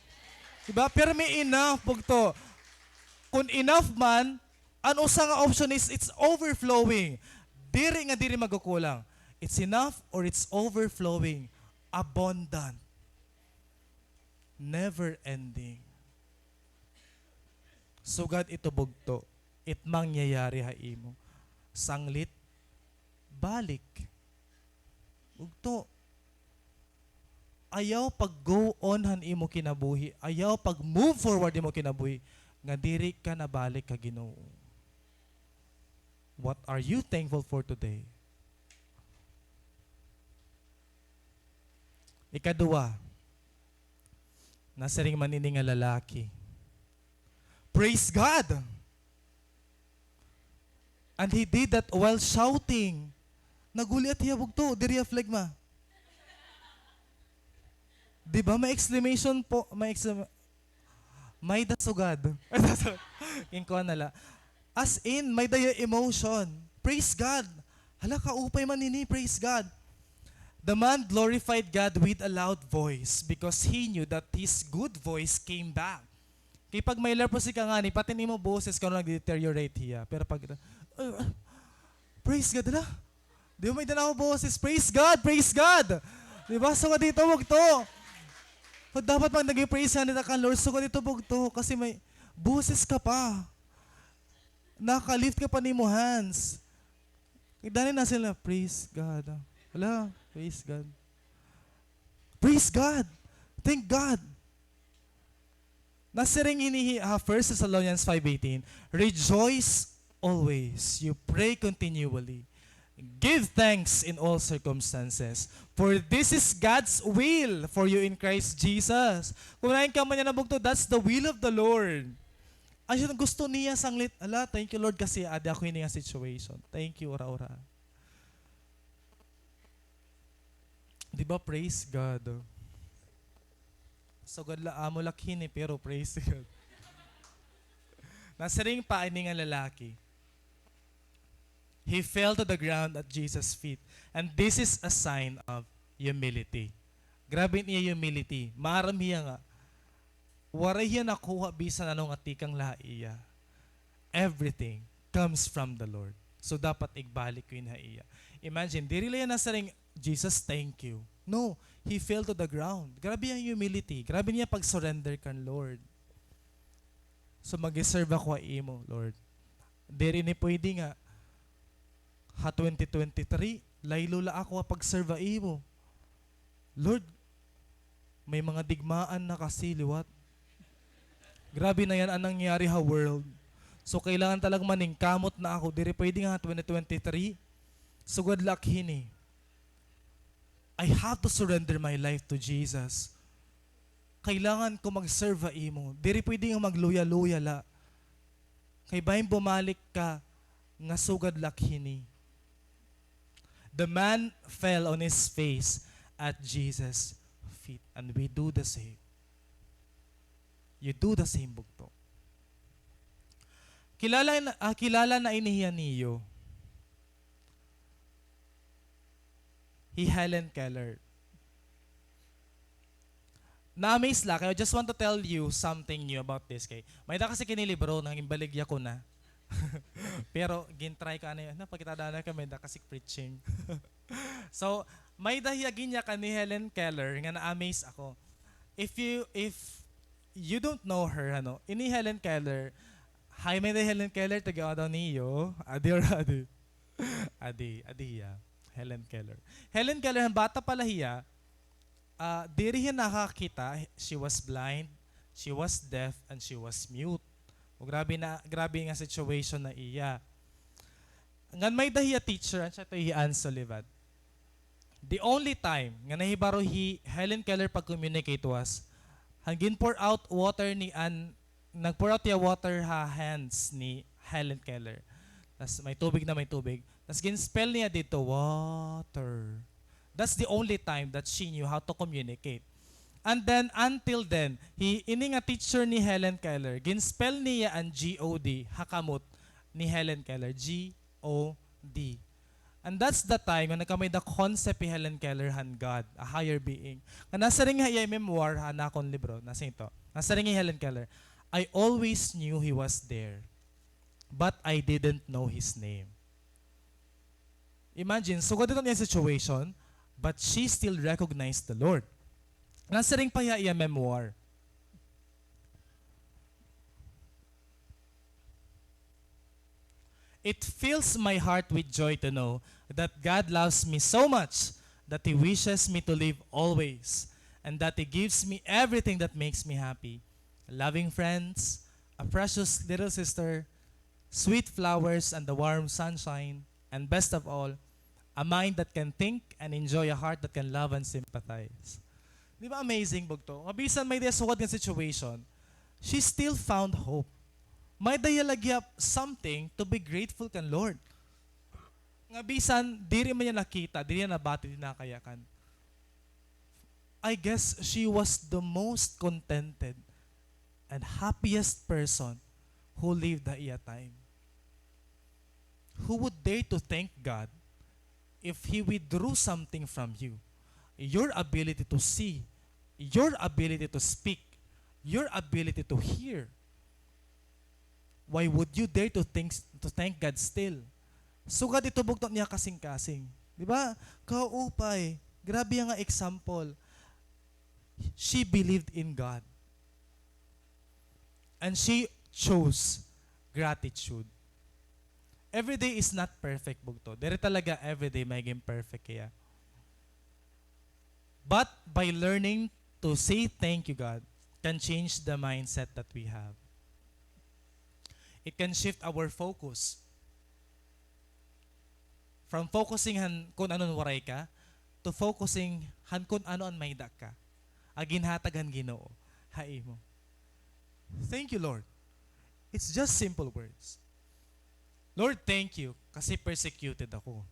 Diba? Pero may enough, bugto. Kung enough man, ang usa nga option is it's overflowing. Diri magkukulang. It's enough or it's overflowing. Abundant. Never ending. So God, ito bugto. It mangyayari ha imo. Sanglit, balik. Bugto. Ayaw pag go on han imo kinabuhi. Ayaw pag move forward imo kinabuhi. Nga diri ka na balik ka Ginoo. What are you thankful for today? Ikaduwa, nasa ring manini nga lalaki. Praise God! And he did that while shouting. Naguli at hiyabog to, diri a flegma. Diba may exclamation po, may dasugad. Inkuha nala. As in, may daya emotion. Praise God. Hala ka upay manini, praise God. The man glorified God with a loud voice because he knew that his good voice came back. Kaya pag may leprosy ka nga ni, pati ni mo boses ka nag-deteriorate hiya. Pero pag, praise God na. Di ba may danaw boses, praise God, praise God. Di ba? So dito, wag to. So, dapat pag nag-praise ka nila ka, Lord, so dito, wag to. Kasi may boses ka pa. Naka-lift ka pa ni mo hands. Dali na sila, praise God. Wala, praise God. Praise God. Thank God. Nasiring hinihi, 1 Thessalonians 5:18, rejoice always, you pray continually. Give thanks in all circumstances, for this is God's will for you in Christ Jesus. Kung nahin ka man niya nabugto, that's the will of the Lord. Ang siya gusto niya sanglit, ala, thank you Lord kasi adi ako yun nga situation. Thank you, ora-ora. Di ba, praise God. So God la amo lakhin pero praise God. Nasaring pa ini nga lalaki. He fell to the ground at Jesus' feet. And this is a sign of humility. Grabe niya humility. Maram hiya nga. Waray hiya nakuha bisan anong atikang laiya. Everything comes from the Lord. So dapat igbalik ko yun haiya. Imagine, diri lang nasaring, Jesus, thank you. No, he fell to the ground. Grabe yung humility. Grabe niya pag-surrender kan Lord. So mag-serve ako imo, Lord. Diri ni pwede nga, 2023, laylula ako pag-serve imo. Lord, may mga digmaan na kasi liwat. Grabe na yan ang nangyari ha world. So kailangan talagang maningkamot na ako. Diri pwede nga 2023. So good luck hini. I have to surrender my life to Jesus. Kailangan ko mag-serve imo. Diri pwede nga magluya-luya la. Kay bahin bumalik ka nga sugad luck hini. The man fell on his face at Jesus' feet. And we do the same. You do the same bugto. Kilala na inihiya niyo. Helen Keller. Na-amaze lang. I just want to tell you something new about this kay. May da kasi kinilibro, nang imbaligya ko na. Pero gintry ka na yun. Pagkitadaan na kami da kasi preaching. So, may dahiyagin niya ka ni Helen Keller nga na-amaze ako. If you don't know her, ini Helen Keller, hi, may Helen Keller, taga daw niyo. Adi or adi? Adi hiya. Helen Keller. Helen Keller, ang bata pala hiya, diri hiya nakakita, she was blind, she was deaf, and she was mute. O grabe nga situation na iya. Ngan may dahiya teacher, ang siya to Ian Sullivan. The only time nga nahibaro Helen Keller pag-communicate was, hangin pour out water nag-pour out yung water hands ni Helen Keller. Tas may tubig. Tas gin-spell niya dito, water. That's the only time that she knew how to communicate. And then, until then, ini nga teacher ni Helen Keller, gin-spell niya ang G-O-D, hakamot, ni Helen Keller, G-O-D. And that's the time when nagkamay the concept ni Helen Keller han God, a higher being. Nga nasa rin nga yung memoir, na akong libro, nasa ito. Nasa rin nga Helen Keller, I always knew He was there, but I didn't know His name. Imagine, so dito niya situation, but she still recognized the Lord. Nasa rin pa yung memoir. It fills my heart with joy to know that God loves me so much that He wishes me to live always and that He gives me everything that makes me happy. Loving friends, a precious little sister, sweet flowers and the warm sunshine, and best of all, a mind that can think and enjoy a heart that can love and sympathize. Di ba amazing bugto? Mabisan may desukad ng situation, she still found hope. May dayalagyap something to be grateful kan Lord. Nga bisan, diri man niya nakita, diri niya nabati, di nakayakan. I guess she was the most contented and happiest person who lived the iya time. Who would dare to thank God if He withdrew something from you? Your ability to see, your ability to speak, your ability to hear. Why would you dare to thank God still? Sugad ito bugtot niya kasing-kasing. Di ba? Kaupay. Grabe nga example. She believed in God. And she chose gratitude. Every day is not perfect bugto. Dere talaga everyday maging perfect kaya. But by learning to say thank you God can change the mindset that we have. It can shift our focus from focusing han kung ano waray ka to focusing han kung ano ang mayda ka. Agin hatagan Ginoo. Hai mo. Thank you, Lord. It's just simple words. Lord, thank you kasi persecuted ako.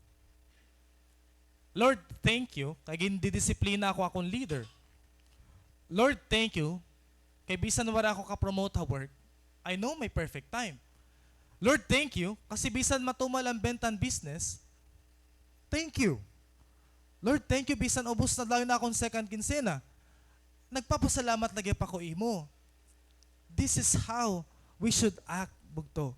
Lord, thank you kay gindidisiplina ako akong leader. Lord, thank you kay bisan wala ako ka-promote ha work, I know my perfect time. Lord, thank you kasi bisan matumal ang bentan business, thank you. Lord, thank you bisan ubos na lang na akong second kinsena. Nagpapasalamat lagi pa ko imo. This is how we should act, bugto.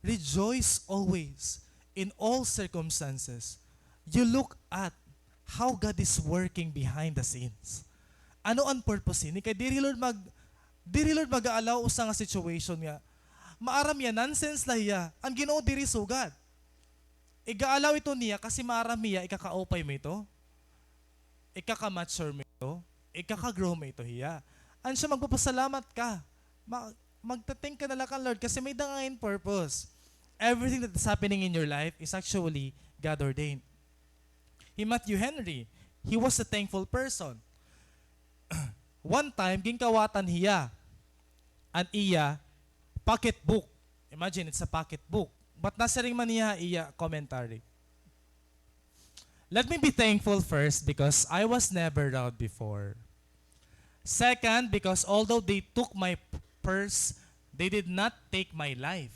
Rejoice always in all circumstances. You look at how God is working behind the scenes. Ano ang purpose ni? Kay diri Lord mag-aalaw usa nga situation nga. Maaram ya nonsense la hiya. Ang Ginoo diri sugad. Igaalaw ito niya kasi maaram hiya ikakaupay mo ito. Ikaka-mature mo ito. Ikaka-grow mo ito hiya. An siya magpapasalamat ka. magta-thank ka na lang ka, Lord, kasi may dangain purpose. Everything that is happening in your life is actually God ordained. Matthew Henry, he was a thankful person. One time, ginkawatan hiya. An iya, pocketbook. Imagine, it's a pocketbook. But nasa ring man niya iya commentary. Let me be thankful first because I was never robbed before. Second, because although they took my purse, they did not take my life.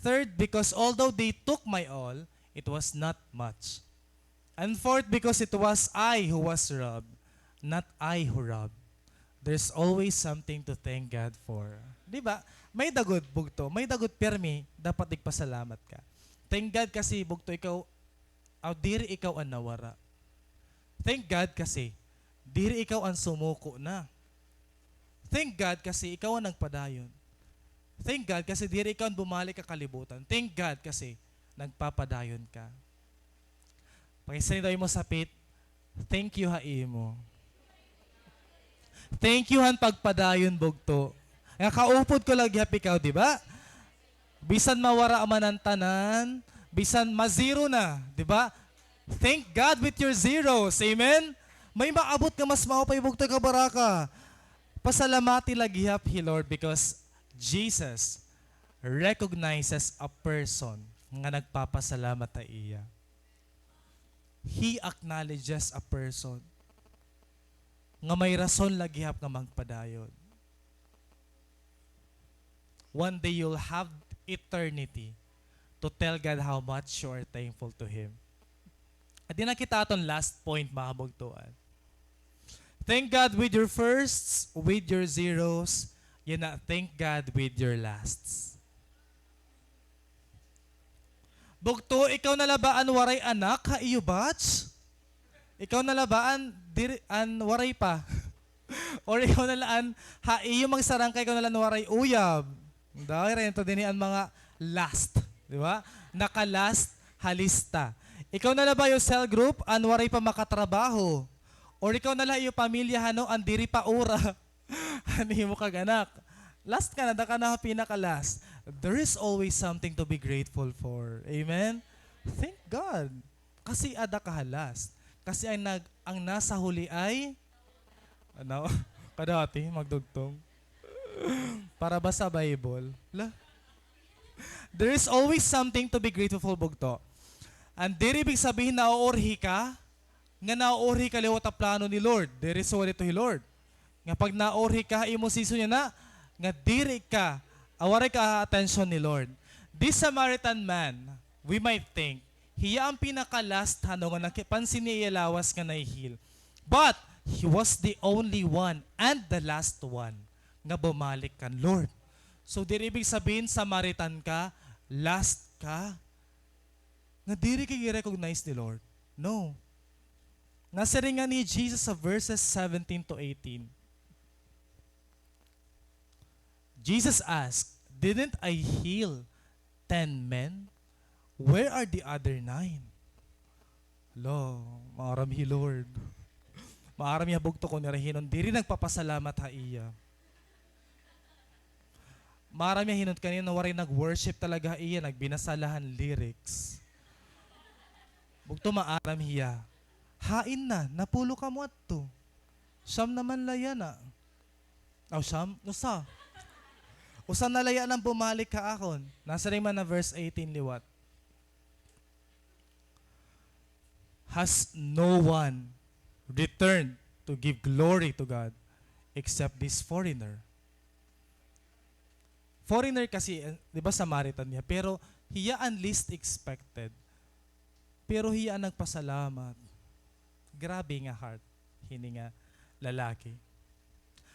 Third, because although they took my all, it was not much. And fourth, because it was I who was robbed, not I who robbed. There's always something to thank God for. Di ba? May dagod, bugto. May dagod, permi, dapat igpasalamat ka. Thank God kasi, bugto, diri ikaw ang nawara. Thank God kasi, diri ikaw ang sumuko na. Thank God kasi, ikaw ang nagpadayon. Thank God kasi, diri ikaw ang bumalik ka kalibutan. Thank God kasi, nagpapadayon ka. Pakisalita mo sa pit, thank you haimo. Thank you han pagpadayon bugto. Nga kaupod ko lagi happy ikaw, di ba? Bisan mawara man ang tanan, bisan ma-zero na, di ba? Thank God with your zeros. Amen? May maabot ka mas maupay bugto ka baraka. Pasalamati lagi happy Lord because Jesus recognizes a person nga nagpapasalamat ta iya. He acknowledges a person nga may rason lagi hap nga magpadayon. One day you'll have eternity to tell God how much you are thankful to Him. At di na kita aton last point mga bugtuan. Thank God with your firsts, with your zeros, yun na, thank God with your lasts. Bugto, ikaw nalabaan waray anak, ha iyo batch? Ikaw nalabaan, waray pa. Or ikaw nalaan, ha iyo magsarangkay, ikaw nalaan waray uyab. Dahil rin ito din ang mga last. Di ba? Naka-last, halista. Ikaw nalaba yung cell group, an waray pa makatrabaho. Or ikaw nala iyo pamilya, hano, ang diri pa ura. Hani mo kaganak. Last ka na, da ka na pinaka-last. There is always something to be grateful for. Amen? Thank God. Kasi ada ka last. Kasi ang nasa huli ay, ano, kadati, magdugtong. Para ba sa Bible? There is always something to be grateful for, bugto. And diri ibig sabihin na naoorhi ka, nga naoorhi ka liwat ang plano ni Lord. There is already to Lord. Nga pag naoorhi ka, imo siso niya na, nga diri ka, awaray ka attention ni Lord. This Samaritan man, we might think, hiya ang pinaka-last hano nga nakipansin niya lawas nga naihil. But, he was the only one and the last one nga bumalik kan Lord. So, diri ibig sabihin, Samaritan ka, last ka, nga diri ka i-recognize ni Lord. No. Nasa rin nga ni Jesus sa verses 17 to 18. Jesus asked, didn't I heal 10 men? Where are the other 9? Lo, maarami Lord. Maarami habog to ko ni Rahinon. Diri nagpapasalamat ha iya. Marami hinod kanina waray nag-worship talaga iya, nagbinasalahan lyrics. Bugto maaram hiya. Hain na, napulo ka mo ato. Siyam naman laya na. Siyam? Usa. Usa na laya nang bumalik ka akon. Nasa rin man na verse 18 liwat. Has no one returned to give glory to God except this foreigner. Foreigner kasi, di ba Samaritan niya, pero hiya ang least expected. Pero hiya ang nagpasalamat. Grabe nga heart, hini nga lalaki.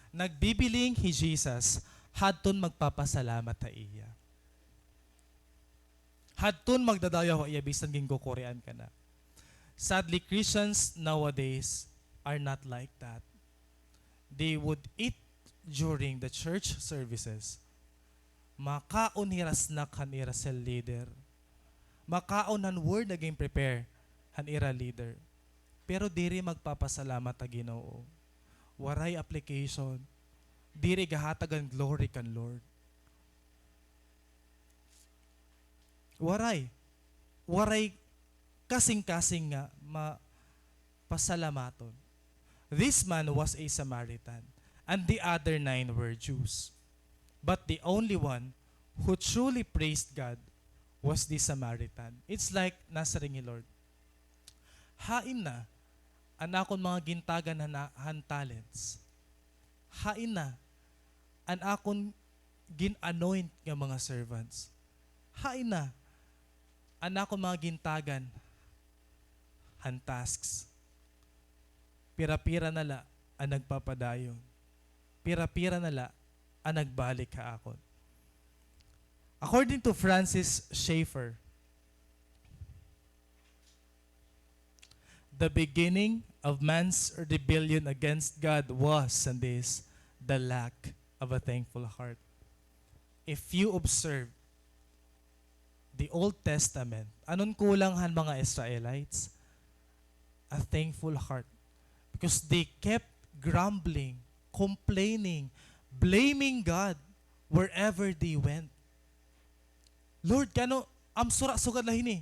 Nagbibiling hi Jesus, hadton magpapasalamat ta iya. Hadton magdadayo ho iya, bisan gingo Korean ka na. Sadly, Christians nowadays are not like that. They would eat during the church services. Makaon hiras na kanira cell leader. Makaon han word naging prepare han ira leader. Pero diri magpapasalamat ta Ginoo. Waray application. diri gahatag ang glory kan Lord. Waray kasing-kasing nga pasalamaton. This man was a Samaritan, and the other 9 were Jews. But the only one who truly praised God was the Samaritan. It's like nasa ringi, Lord. Hain na ang akong mga gintagan han talents. Hain na ang akong gin-anoint nga mga servants. Hain na ang akong mga gintagan han tasks. Pira-pira nala ang nagpapadayon. Pira-pira nala ang nagbalik ka akon. According to Francis Schaeffer, the beginning of man's rebellion against God was and is the lack of a thankful heart. If you observe the Old Testament, anon kulang han mga Israelites? A thankful heart. Because they kept grumbling, complaining, blaming God wherever they went. Lord, kano, sura-sugad lahin eh.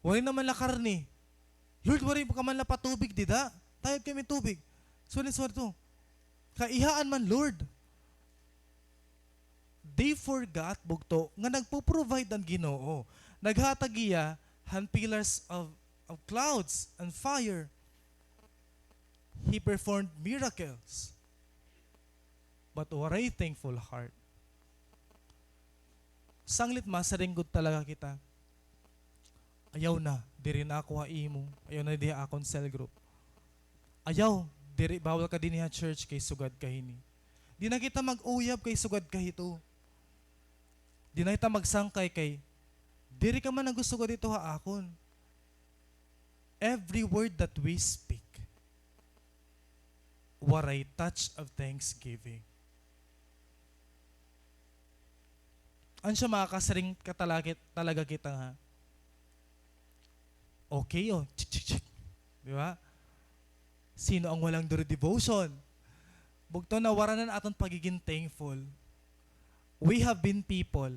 Wala naman lakar ni. Lord, wala ka man la patubig, dida. Tayo kami tubig. Sulit to. Kaihaan man, Lord. They forgot, bugto, nga nagpo-provide ang Ginoo. Naghatagiya, han pillars of clouds and fire. He performed miracles. But waray thankful heart. Sanglit masaringgod talaga kita. Ayaw na, diri na ako haimo. Ayaw na diha akong cell group. Ayaw, diri bawal ka din ha church kay sugad kahini. Di na kita mag-uyab kay sugad kahito. Di na kita magsangkay kay diri ka man nagusugad dito ha akon. Every word that we speak, waray touch of thanksgiving. Siya makakasaring talaga kita ha. Okay oh. Chik. Di ba? Sino ang walang devotion? Bugto na waranan aton pagiging thankful. We have been people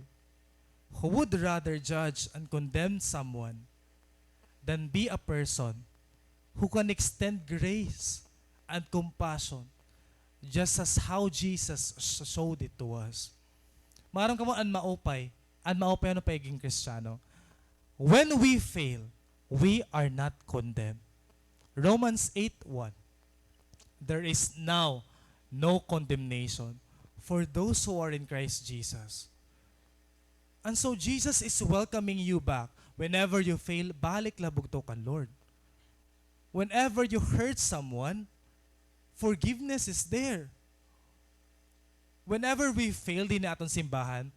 who would rather judge and condemn someone than be a person who can extend grace and compassion just as how Jesus showed it to us. Maram ka mo an maupay ano pagiging Kristiyano. When we fail, we are not condemned. Romans 8:1. There is now no condemnation for those who are in Christ Jesus. And so Jesus is welcoming you back. Whenever you fail, balik labog to kan Lord. Whenever you hurt someone, forgiveness is there. Whenever we fail din atong simbahan,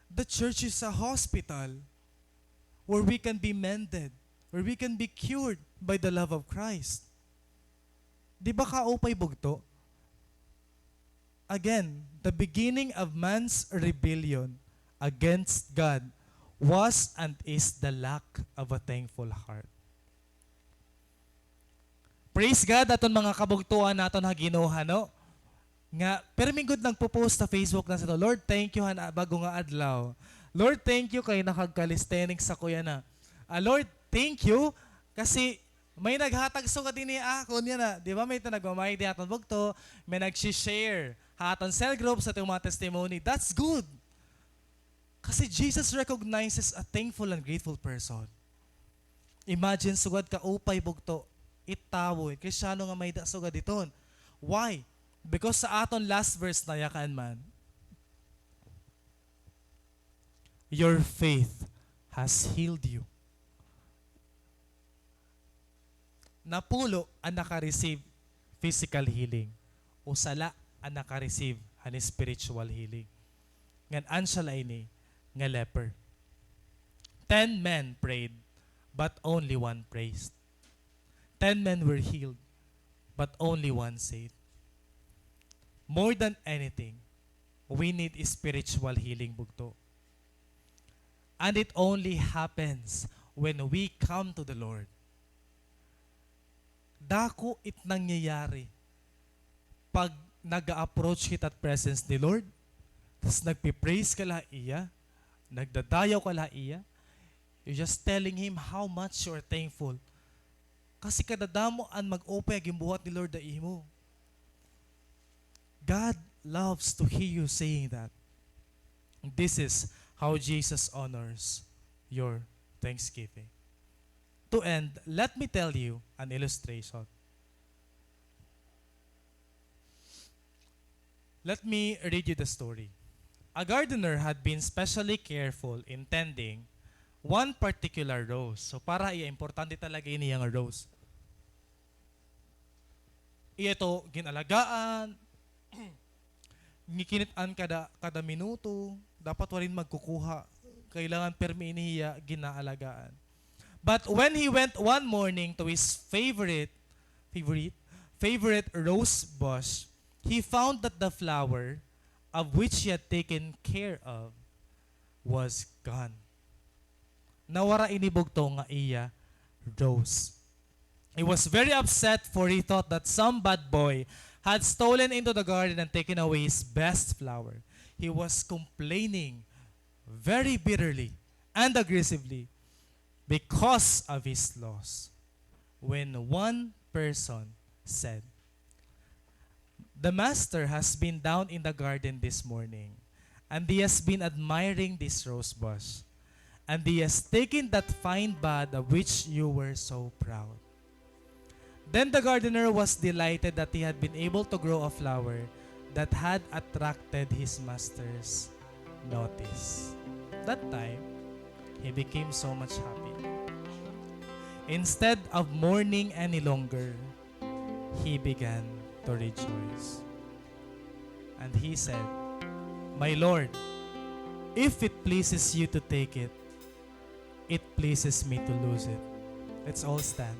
the church is a hospital where we can be mended, where we can be cured by the love of Christ. Di ba kaupay bugto? Again, the beginning of man's rebellion against God was and is the lack of a thankful heart. Praise God aton mga kabugtuan naton ha Ginoo no? Nga pero mingod nagpo-post sa Facebook na sa to, Lord, thank you han bago nga adlaw. Lord, thank you kay nakag-calisthenics sa kuya na. Lord, thank you kasi may naghatag so kadini ako niya na. Di ba may nagmamay di aton bugto, may nag-share haton cell group sa itong mga testimony. That's good. Kasi Jesus recognizes a thankful and grateful person. Imagine sugad ka upay bugto, itawoy, Kristiyano nga may da sugad diton. Why? Because sa aton last verse na yakan man, your faith has healed you. Napulo ang naka-receive physical healing. O sala ang naka-receive ang spiritual healing. Ngan ansya laini nga leper. 10 men prayed, but only one praised. 10 men were healed, but only one saved. More than anything, we need spiritual healing bugto. And it only happens when we come to the Lord. Dako it nangyayari pag nag-approach hit at presence ni Lord, tapos nagpipraise ka la iya, nagdadayaw ka la iya, you're just telling Him how much you're thankful. Kasi kadadamo ang mag-opay ang buhat ni Lord da imo. God loves to hear you saying that. This is how Jesus honors your thanksgiving. To end, let me tell you an illustration. Let me read you the story. A gardener had been specially careful in tending one particular rose. So para importante talaga ini ang rose. Ito ginalagaan, gikinitan kada minuto, dapat warin magkukuha. Kailangan permi iniya ginaalagaan. But when he went one morning to his favorite rose bush, he found that the flower of which he had taken care of was gone. Nawara inibugto nga iya rose. He was very upset, for he thought that some bad boy had stolen into the garden and taken away his best flower. He was complaining very bitterly and aggressively because of his loss. When one person said, "The master has been down in the garden this morning, and he has been admiring this rose bush, and he has taken that fine bud of which you were so proud." Then the gardener was delighted that he had been able to grow a flower that had attracted his master's notice. That time, he became so much happy. Instead of mourning any longer, he began to rejoice. And he said, "My Lord, if it pleases you to take it, it pleases me to lose it." Let's all stand.